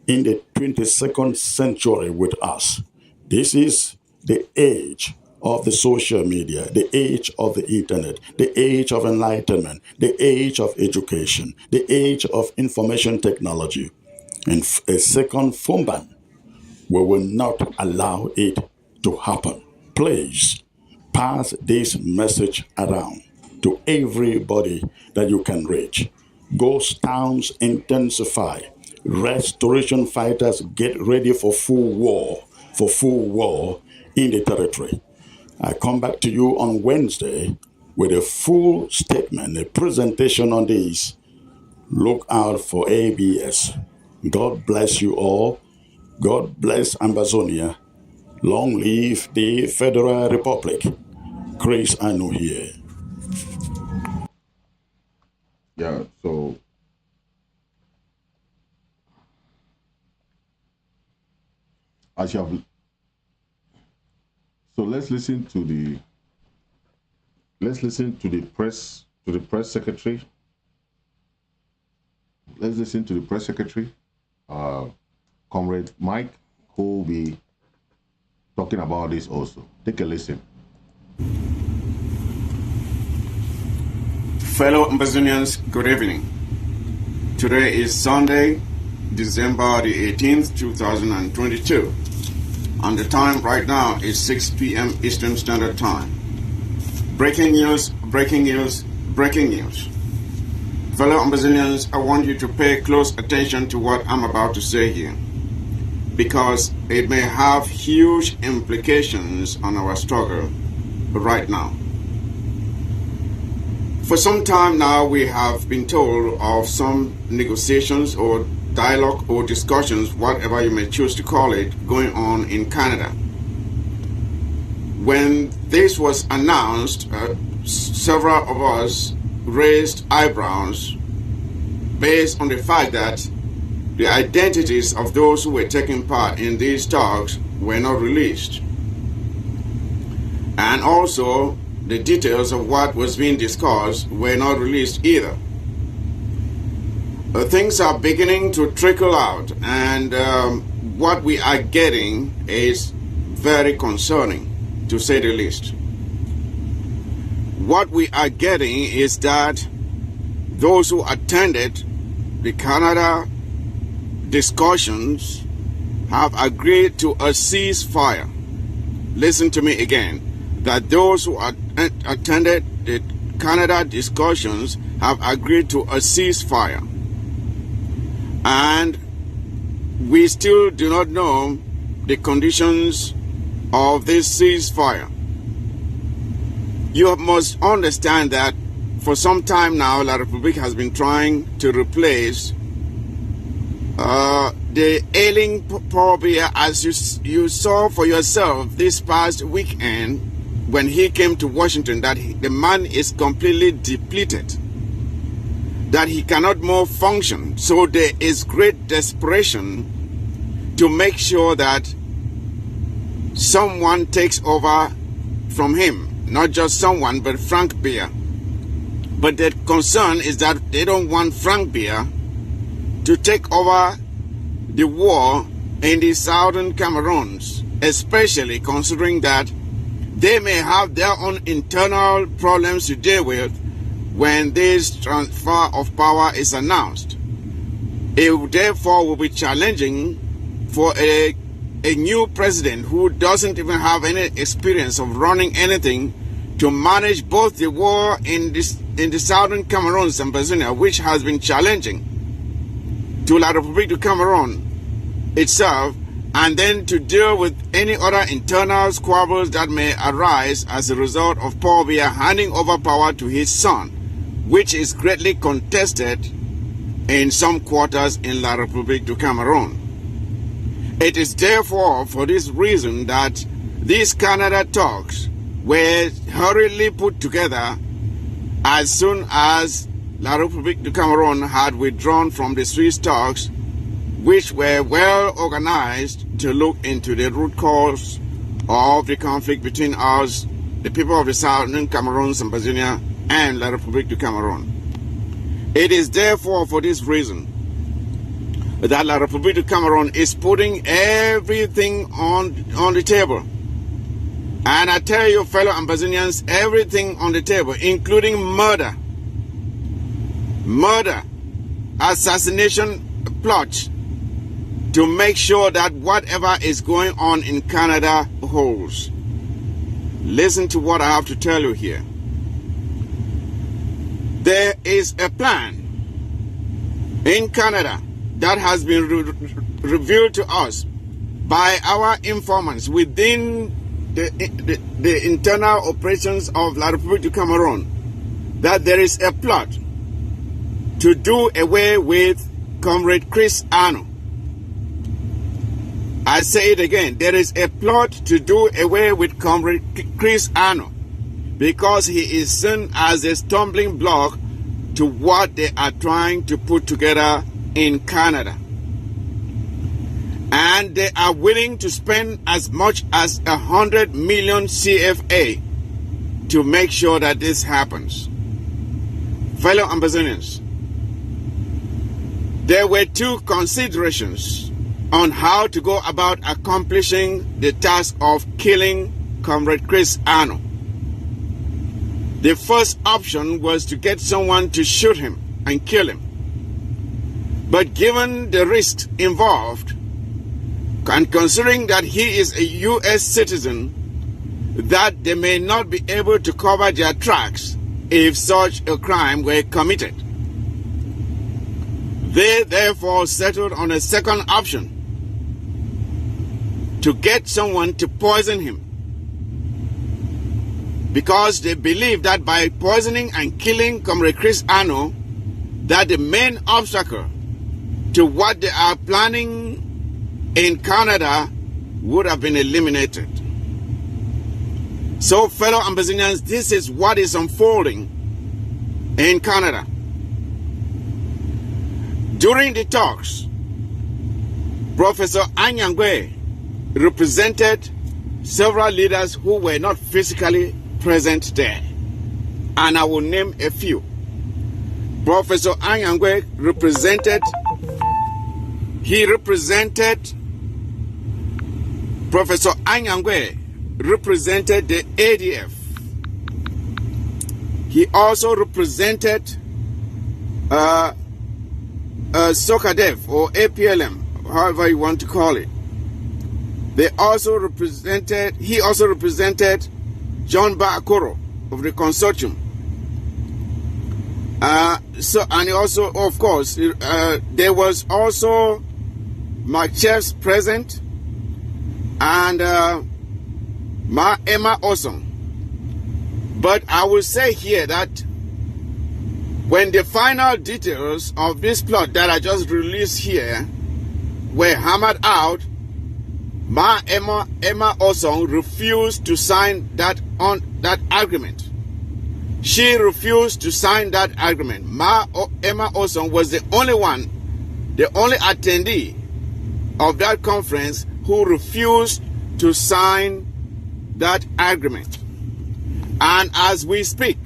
in the 22nd century with us. This is the age of the social media, the age of the internet, the age of enlightenment, the age of education, the age of information technology. And a second Fumban, we will not allow it to happen. Please pass this message around to everybody that you can reach. Ghost towns intensify. Restoration fighters get ready for full war in the territory. I come back to you on Wednesday with a full statement, a presentation on this. Look out for ABS. God bless you all. God bless Ambazonia. Long live the Federal Republic. Chris Anu here. Yeah, so as you have, so let's listen to the press secretary. Let's listen to the press secretary, Comrade Mike, who will be talking about this also. Take a listen. Fellow Ambazonians, good evening. Today is Sunday, December the 18th, 2022. And the time right now is 6 p.m. Eastern Standard Time. Breaking news, breaking news, breaking news. Fellow Ambazonians, I want you to pay close attention to what I'm about to say here, because it may have huge implications on our struggle right now. For some time now, we have been told of some negotiations or dialogue or discussions, whatever you may choose to call it, going on in Canada. When this was announced, several of us raised eyebrows based on the fact that the identities of those who were taking part in these talks were not released. And also, the details of what was being discussed were not released either. Things are beginning to trickle out, and what we are getting is very concerning, to say the least. What we are getting is that those who attended the Canada discussions have agreed to a ceasefire. Listen to me again, that those who attended the Canada discussions have agreed to a ceasefire. And we still do not know the conditions of this ceasefire. You must understand that for some time now, La République has been trying to replace the ailing Paul Biya, as you saw for yourself this past weekend when he came to Washington, that the man is completely depleted, that he cannot more function. So there is great desperation to make sure that someone takes over from him. Not just someone, but Frank Biya. But the concern is that they don't want Frank Biya to take over the war in the southern Cameroons, especially considering that they may have their own internal problems to deal with when this transfer of power is announced. It therefore will be challenging for a new president who doesn't even have any experience of running anything to manage both the war in the southern Cameroons and Ambazonia, which has been challenging to La République du Cameroon itself, and then to deal with any other internal squabbles that may arise as a result of Paul Biya handing over power to his son, which is greatly contested in some quarters in La République du Cameroon. It is therefore for this reason that these Canada talks were hurriedly put together as soon as La République du Cameroon had withdrawn from the Swiss talks, which were well organized to look into the root cause of the conflict between us, the people of the Southern Cameroon, Ambazonia, and La République du Cameroon. It is therefore for this reason that La République du Cameroon is putting everything on the table. And I tell you, fellow Ambazonians, everything on the table, including murder, assassination plot, to make sure that whatever is going on in Canada holds. Listen to what I have to tell you here. There is a plan in Canada that has been revealed to us by our informants within the internal operations of La République du Cameroon, that there is a plot to do away with Comrade Chris Ano. I say it again, there is a plot to do away with Comrade Chris Ano because he is seen as a stumbling block to what they are trying to put together in Canada. And they are willing to spend as much as 100 million CFA to make sure that this happens. Fellow Ambazonians, there were two considerations on how to go about accomplishing the task of killing Comrade Chris Ano. The first option was to get someone to shoot him and kill him. But given the risks involved, and considering that he is a U.S. citizen, that they may not be able to cover their tracks if such a crime were committed. They therefore settled on a second option, to get someone to poison him, because they believe that by poisoning and killing Comrade Chris Ano, that the main obstacle to what they are planning in Canada would have been eliminated. So, fellow Ambazonians, this is what is unfolding in Canada. During the talks, Professor Anyangwe represented several leaders who were not physically present there, and I will name a few. Professor Anyangwe represented Professor Anyangwe represented the ADF. He also represented SOCADEF or APLM, however you want to call it. He also represented John Bakoro of the consortium. And also, of course, there was also Mark Chefs present and Ma Emma Osong. But I will say here that when the final details of this plot that I just released here were hammered out, Ma Emma Osong refused to sign that agreement. She refused to sign that agreement. Emma Osong was the only attendee of that conference who refused to sign that agreement. And as we speak,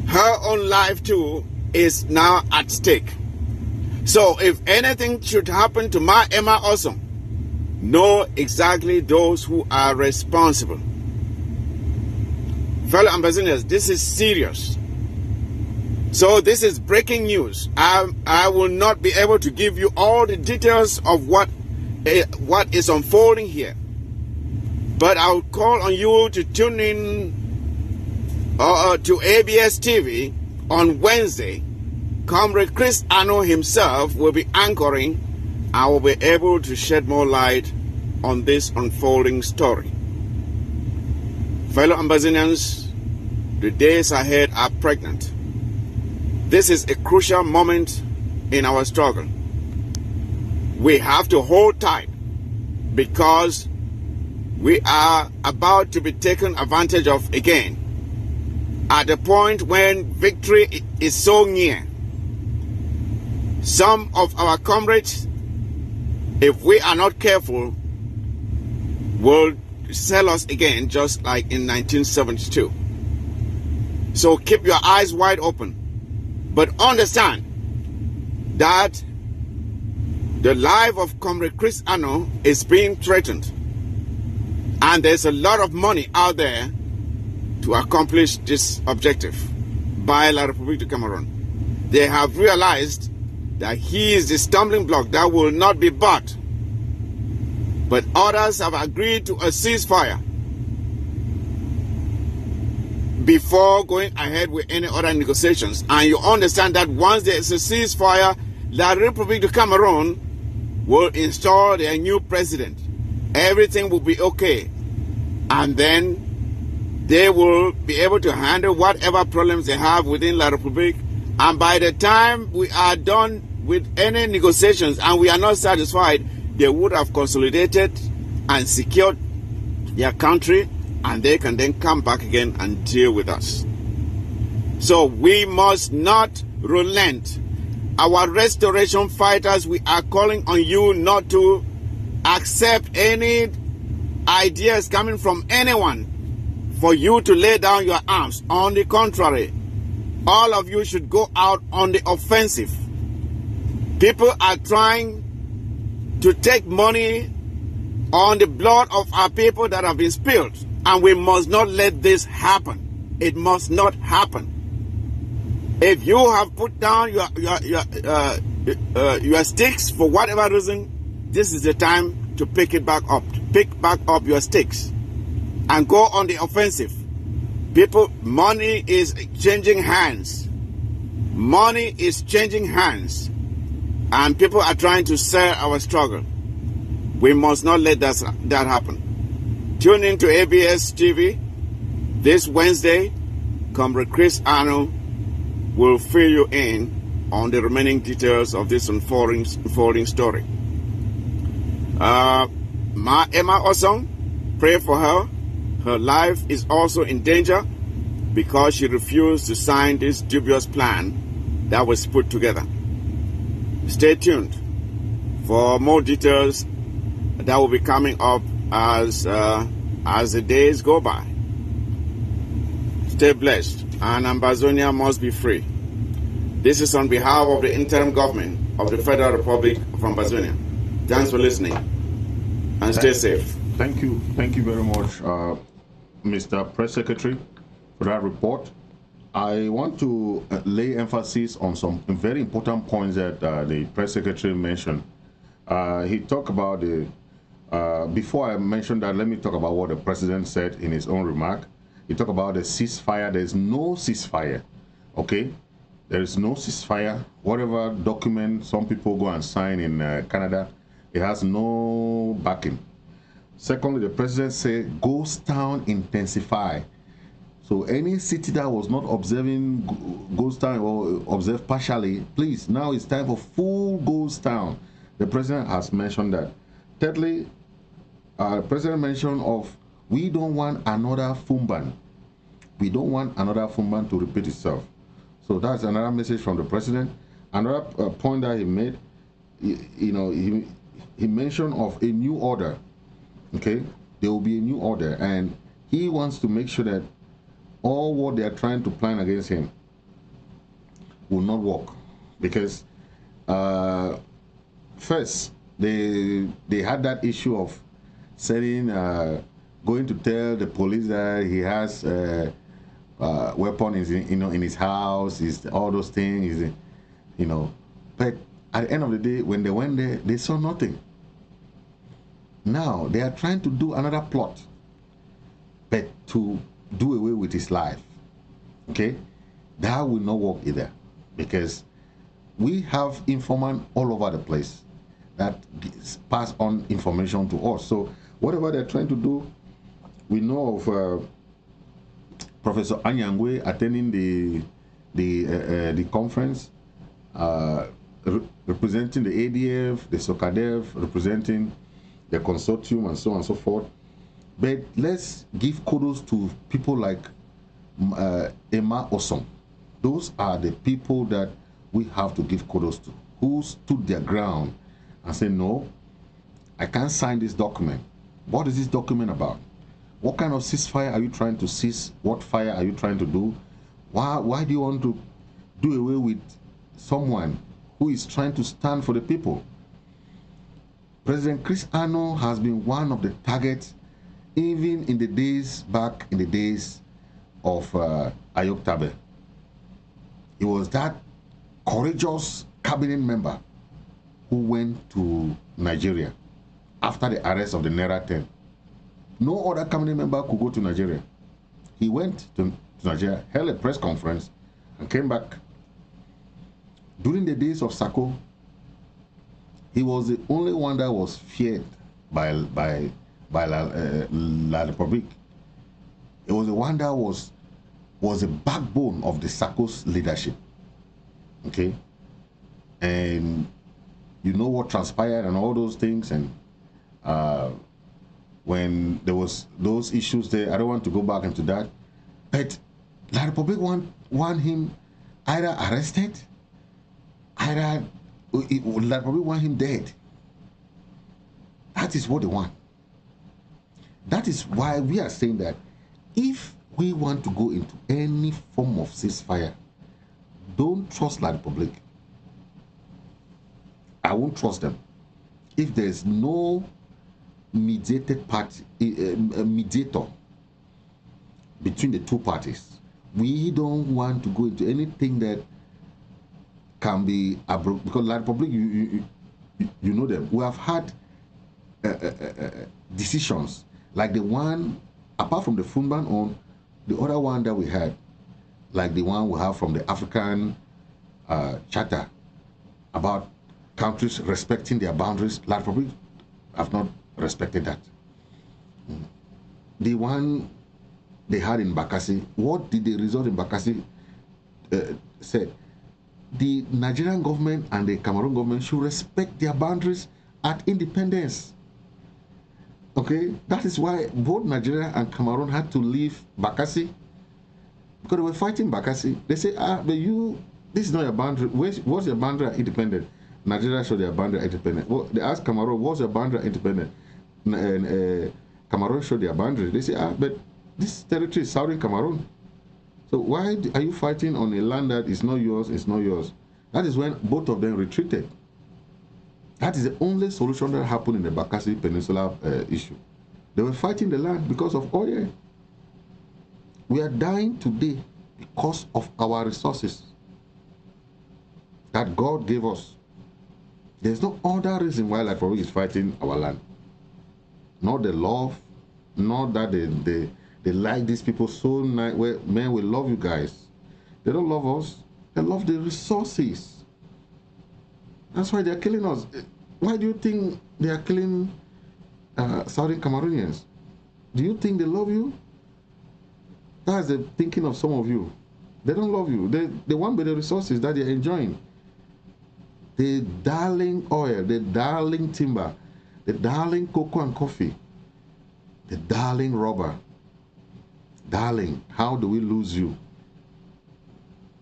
her own life too is now at stake. So if anything should happen to Ma Emma Osong, know exactly those who are responsible. Fellow Ambazonians, this is serious. So this is breaking news. I will not be able to give you all the details of what is unfolding here. But I'll call on you to tune in to ABS TV on Wednesday. Comrade Chris Ano himself will be anchoring. I will be able to shed more light on this unfolding story. Fellow Ambazonians, the days ahead are pregnant. This is a crucial moment in our struggle. We have to hold tight because we are about to be taken advantage of again at the point when victory is so near. Some of our comrades, if we are not careful, will sell us again just like in 1972. So keep your eyes wide open, but understand that the life of Comrade Chris Ano is being threatened, and there's a lot of money out there to accomplish this objective by La République du Cameroon. They have realized that he is the stumbling block that will not be bought, but others have agreed to a ceasefire before going ahead with any other negotiations. And you understand that once there is a ceasefire, La République du Cameroon will install their new president. Everything will be okay. And then they will be able to handle whatever problems they have within La République. And by the time we are done with any negotiations and we are not satisfied, they would have consolidated and secured their country, and they can then come back again and deal with us. So we must not relent. Our restoration fighters, we are calling on you not to accept any ideas coming from anyone for you to lay down your arms. On the contrary, all of you should go out on the offensive. People are trying to take money on the blood of our people that have been spilled, and we must not let this happen. It must not happen. If you have put down your sticks for whatever reason, this is the time to pick it back up. Pick back up your sticks and go on the offensive. People, money is changing hands. Money is changing hands. And people are trying to sell our struggle. We must not let that happen. Tune in to ABS TV this Wednesday. Comrade Chris Ano will fill you in on the remaining details of this unfolding story. Ma Emma Osong, pray for her. Her life is also in danger because she refused to sign this dubious plan that was put together. Stay tuned for more details that will be coming up as the days go by. Stay blessed, and Ambazonia must be free. This is on behalf of the interim government of the Federal Republic of Ambazonia. Thanks for listening, and stay safe. Thank you very much, Mr. Press Secretary, for that report. I want to lay emphasis on some very important points that the Press Secretary mentioned. He talked about the, before I mention that, let me talk about what the President said in his own remark. He talked about the ceasefire. There is no ceasefire, okay? There is no ceasefire. Whatever document some people go and sign in Canada, it has no backing. Secondly, the President said, ghost town intensify. So any city that was not observing ghost town or observed partially, please, now it's time for full ghost town. The President has mentioned that. Thirdly, the President mentioned of, we don't want another Fumban. We don't want another Fumban to repeat itself. So that's another message from the President. Another point that he made, he mentioned of a new order. Okay, there will be a new order, and he wants to make sure that all what they are trying to plan against him will not work, because first they had that issue of saying going to tell the police that he has weapon in his house, all those things, but at the end of the day, when they went there, they saw nothing. Now they are trying to do another plot, but to do away with his life. Okay, that will not work either, because we have informants all over the place that pass on information to us. So whatever they're trying to do, we know of Professor Anyangwe attending the conference. representing the ADF, the SOCADEF, representing the consortium, and so on and so forth. But let's give kudos to people like Emma Osom. Those are the people that we have to give kudos to, who stood their ground and said, no, I can't sign this document. What is this document about? What kind of ceasefire are you trying to cease? What fire are you trying to do? Why do you want to do away with someone who is trying to stand for the people? President Chris Ano has been one of the targets, even in the days back in the days of Ayok Tabe. He was that courageous cabinet member who went to Nigeria after the arrest of the Naira 10. No other cabinet member could go to Nigeria. He went to Nigeria, held a press conference, and came back. During the days of Sako, he was the only one that was feared by La Republic. It was the one that was the backbone of the Sako's leadership. Okay? And you know what transpired and all those things, and when there was those issues there, I don't want to go back into that, but La Republic want him either arrested, either La Republic want him dead. That is what they want. That is why we are saying that if we want to go into any form of ceasefire, don't trust La Republic. I won't trust them. If there's no mediated party, a mediator between the two parties, we don't want to go into anything that can be because La Republic, you know them. We have had decisions like the one, apart from the Funban on, the other one that we had, like the one we have from the African Charter about countries respecting their boundaries. La Republic have not respected that. The one they had in Bakassi, what did the result in Bakassi said? The Nigerian government and the Cameroon government should respect their boundaries at independence. Okay, that is why both Nigeria and Cameroon had to leave Bakassi, because they were fighting Bakassi. They say, but this is not your boundary. What's your boundary at independent? Nigeria showed their boundary at independent. Well, they asked Cameroon, what's your boundary at independent? And Cameroon showed their boundary. They say, but this territory is Southern Cameroon. So why are you fighting on a land that is not yours, it's not yours? That is when both of them retreated. That is the only solution that happened in the Bakassi Peninsula issue. They were fighting the land because of oil. We are dying today because of our resources that God gave us. There's no other reason why La Republic is fighting our land. Not the love, not that they like these people so nice. Well, man, we love you guys. They don't love us. They love the resources. That's why they're killing us. Why do you think they are killing Southern Cameroonians? Do you think they love you? That's the thinking of some of you. They don't love you. They want the resources that they're enjoying. The darling oil, the darling timber, the darling cocoa and coffee, the darling rubber. Darling, how do we lose you?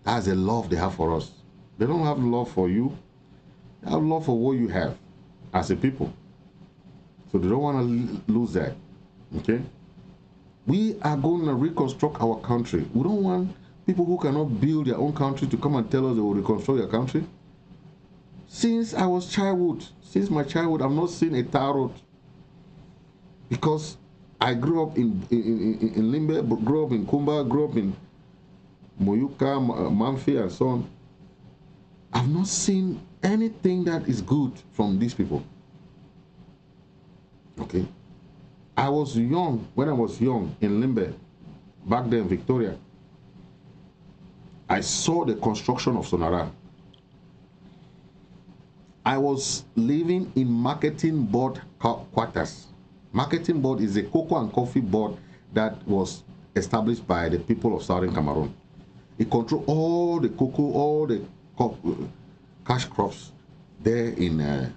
That's the love they have for us. They don't have love for you. They have love for what you have as a people. So they don't want to lose that. Okay? We are going to reconstruct our country. We don't want people who cannot build their own country to come and tell us they will reconstruct their country. Since I was since my childhood, I've not seen a tar road. Because I grew up in Limbe, grew up in Kumba, grew up in Moyuka, Mamfi, and so on. I've not seen anything that is good from these people. Okay? I was young, when I was young in Limbe, back then in Victoria, I saw the construction of Sonara. I was living in marketing board quarters. Marketing board is a cocoa and coffee board that was established by the people of Southern Cameroon. It controlled all the cocoa, all the cash crops there in,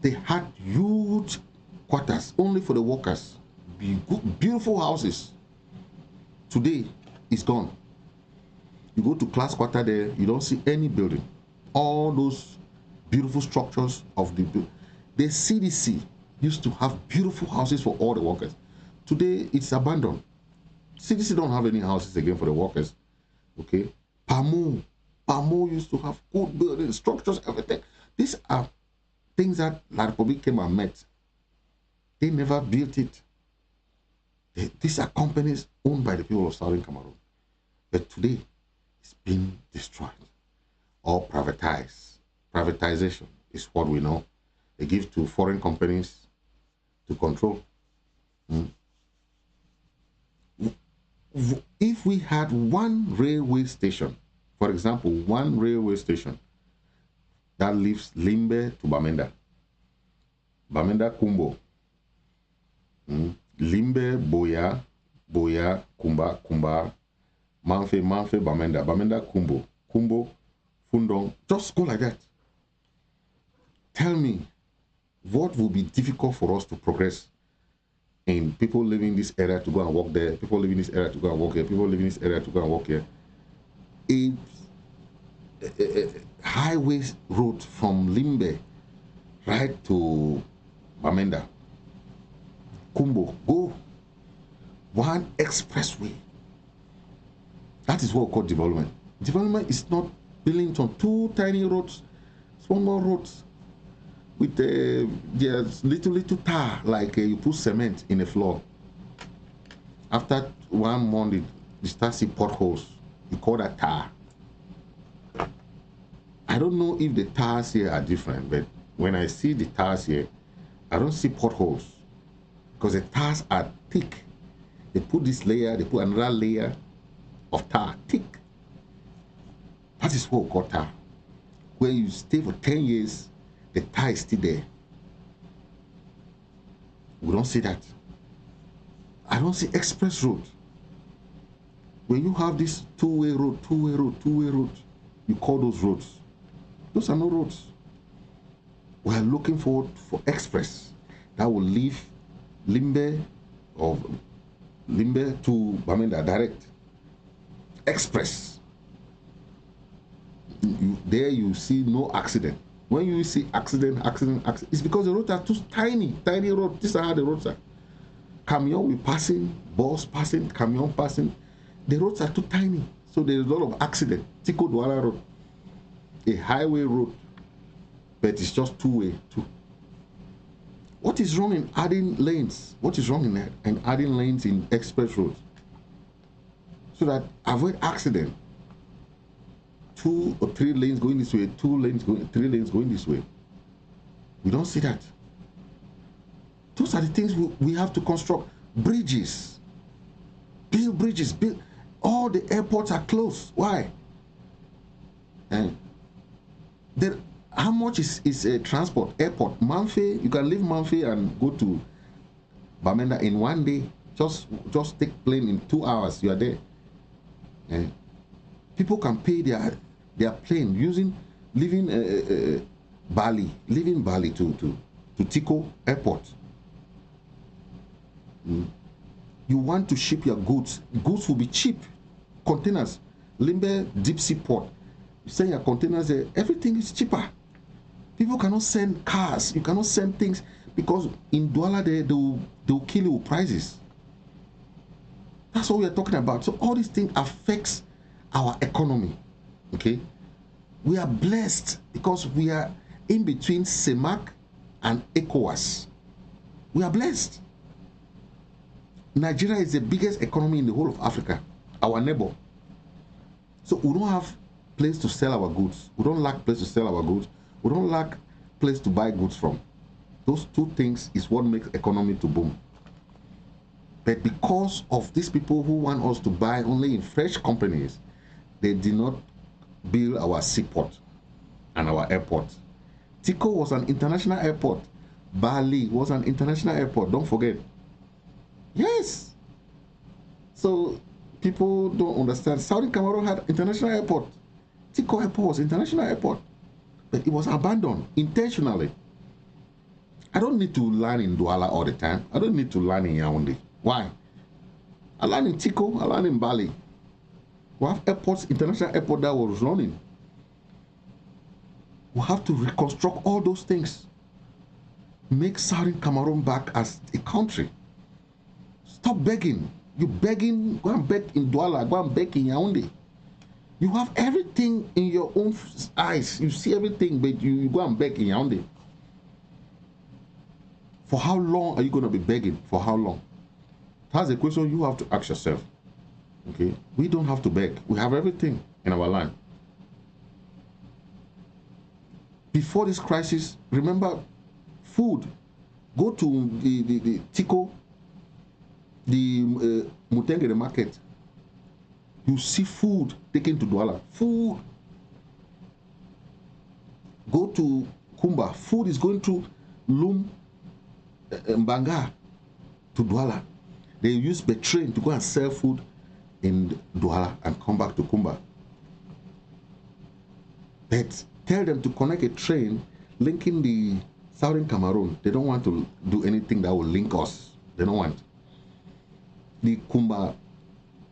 they had huge quarters only for the workers. Beautiful houses. Today, it's gone. You go to class quarter there, you don't see any building. All those beautiful structures of the CDC used to have beautiful houses for all the workers. Today, it's abandoned. CDC don't have any houses again for the workers. Okay? Pamo used to have good buildings, structures, everything. These are things that La Republic came and met. They never built it. These are companies owned by the people of Southern Cameroon. But today, it's been destroyed or privatized. Privatization is what we know. They give to foreign companies to control. If we had one railway station, for example, one railway station that leaves Limbe to Bamenda, Bamenda Kumbo, Limbe Boya, Kumba, Manfe, Bamenda Kumbo, Fundong, just go like that. Tell me, what will be difficult for us to progress in people living in this area to go and work there, people living in this area to go and work here, people living in this area to go and work here? A highway road from Limbe right to Bamenda, Kumbo, go. One expressway. That is what we call development. Development is not building on two tiny roads, small roads, with just little tar, like you put cement in the floor. After 1 month, you start see potholes. You call that tar. I don't know if the tars here are different, but when I see the tars here, I don't see potholes because the tars are thick. They put this layer, they put another layer of tar, thick. That is what we call tar. Where you stay for 10 years, the tar is still there. We don't see that. I don't see express road. When you have this two-way road, you call those roads. Those are no roads. We are looking forward for express that will leave Limbe to Bamenda direct. Express. There you see no accident. When you see accident, it's because the roads are too tiny roads. These are how the roads are. Camion will passing, bus passing, camion passing. The roads are too tiny, so there is a lot of accident. Tiko Douala Road, a highway road, but it's just two-way. What is wrong in adding lanes? What is wrong in adding lanes in express roads? So that avoid accident. 2 or 3 lanes going this way, 3 lanes going this way. We don't see that. Those are the things we have to construct. Bridges. Build bridges. All the airports are closed. Why? And how much is a transport? Airport. Manfe, you can leave Manfe and go to Bamenda in 1 day. Just take plane in 2 hours. You are there. And people can pay their plane leaving Bali to Tiko Airport. You want to ship your goods. Goods will be cheap. Containers. Limbe Deep Sea Port. You send your containers there. Everything is cheaper. People cannot send cars. You cannot send things because in Douala they will kill you with prices. That's what we are talking about. So all these things affects our economy. Okay? We are blessed because we are in between CEMAC and ECOWAS. We are blessed. Nigeria is the biggest economy in the whole of Africa, our neighbor. So we don't have place to sell our goods. We don't lack place to sell our goods. We don't lack place to buy goods from. Those two things is what makes economy to boom. But because of these people who want us to buy only in fresh companies, they did not build our seaport and our airport. Tiko was an international airport. Bali was an international airport. Don't forget. Yes. So people don't understand. Saudi Cameroon had international airport. Tico Airport was international airport, but it was abandoned intentionally. I don't need to land in Douala all the time. I don't need to land in Yaoundé. Why? I land in Tico, I land in Bali. We have airports, international airport that was running. We have to reconstruct all those things. Make Southern Cameroon back as a country. Stop begging. You begging, go and beg in Douala, go and beg in Yaoundé. You have everything in your own eyes. You see everything, but you go and beg in Yaoundé. For how long are you going to be begging? For how long? That's a question you have to ask yourself. Okay? We don't have to beg. We have everything in our land. Before this crisis, remember, food. Go to the Tico, the Mutenge, the market. You see food taken to Douala. Food. Go to Kumba. Food is going to Lum, Mbanga, to Douala. They use the train to go and sell food in Douala and come back to Kumba. But tell them to connect a train linking the Southern Cameroon. They don't want to do anything that will link us. They don't want. The Kumba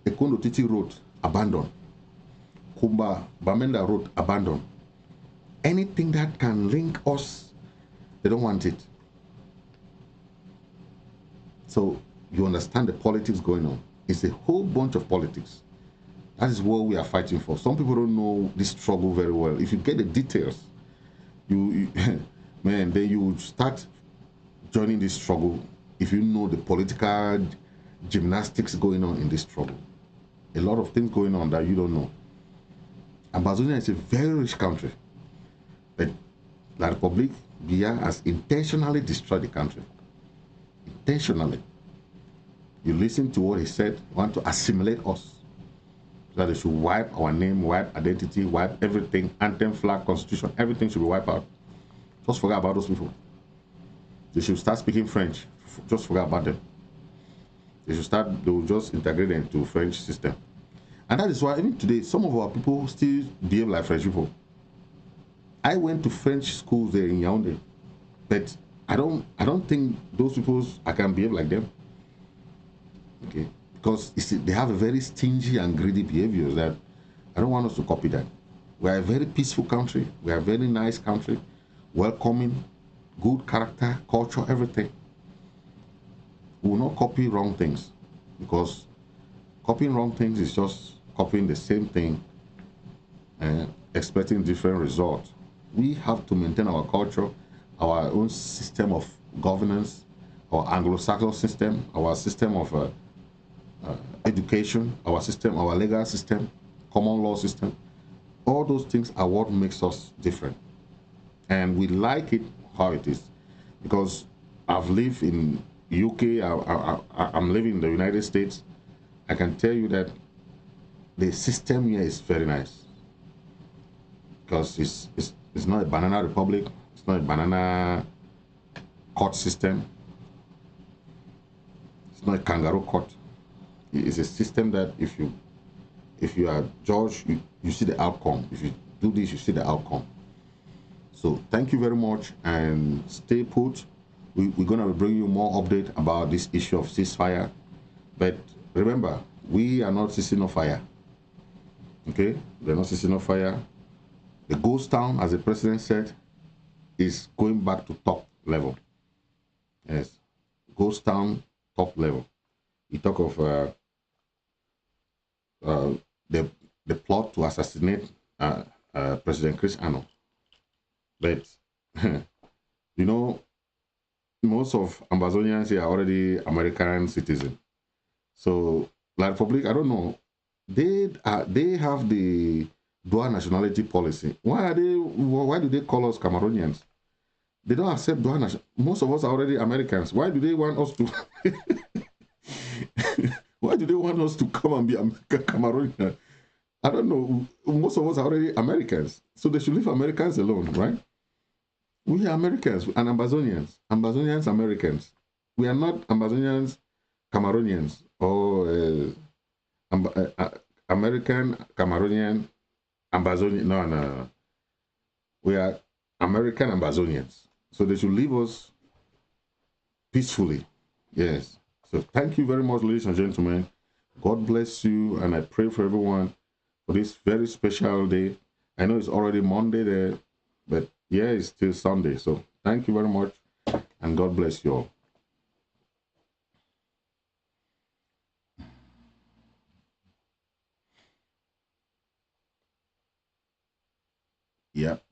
Ekondo Titi Road, abandoned. Kumba Bamenda Road, abandoned. Anything that can link us, they don't want it. So you understand the politics going on. It's a whole bunch of politics. That is what we are fighting for. Some people don't know this struggle very well. If you get the details, man, then you start joining this struggle if you know the political gymnastics going on in this struggle. A lot of things going on that you don't know. Ambazonia is a very rich country, but La Republic, Biya has intentionally destroyed the country. Intentionally. You listen to what he said, want to assimilate us. That they should wipe our name, wipe identity, wipe everything, anthem, flag, constitution, everything should be wiped out. Just forget about those people. They should start speaking French. Just forget about them. They will just integrate them into French system. And that is why even today, some of our people still behave like French people. I went to French schools there in Yaoundé, but I don't think those people, I can behave like them. Okay, because you see, they have a very stingy and greedy behavior that I don't want us to copy that. We are a very peaceful country. We are a very nice country, welcoming, good character, culture, everything. We will not copy wrong things, because copying wrong things is just copying the same thing and expecting different results. We have to maintain our culture, our own system of governance, our Anglo-Saxon system, our system of education, our system, our legal system, common law system. All those things are what makes us different. And we like it how it is. Because I've lived in UK, I'm living in the United States. I can tell you that the system here is very nice. Because it's not a banana republic, it's not a banana court system, it's not a kangaroo court. It's a system that if you are judged, you see the outcome. If you do this, you see the outcome. So thank you very much and stay put. We're going to bring you more update about this issue of ceasefire. But remember, we are not ceasing no fire. Okay? We're not ceasing no fire. The ghost town, as the president said, is going back to top level. Yes. Ghost town, top level. He talk of the plot to assassinate President Chris Ano. But, you know, most of Ambazonians here are already American citizens. So, La Republic, I don't know. They have the dual nationality policy. Why do they call us Cameroonians? They don't accept dual nationality. Most of us are already Americans. Why do they want us to why do they want us to come and be Cameroonian? I don't know. Most of us are already Americans. So they should leave Americans alone, right? We are Americans and Ambazonians. Ambazonians, Americans. We are not Ambazonians, Cameroonians, or American, Cameroonian, Ambazonian. No. We are American Ambazonians. So they should leave us peacefully. Yes. So thank you very much, ladies and gentlemen. God bless you, and I pray for everyone for this very special day. I know it's already Monday there, but yeah, it's still Sunday. So thank you very much, and God bless you all. Yep.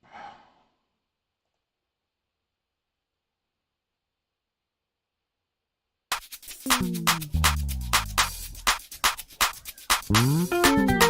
Mm-hmm.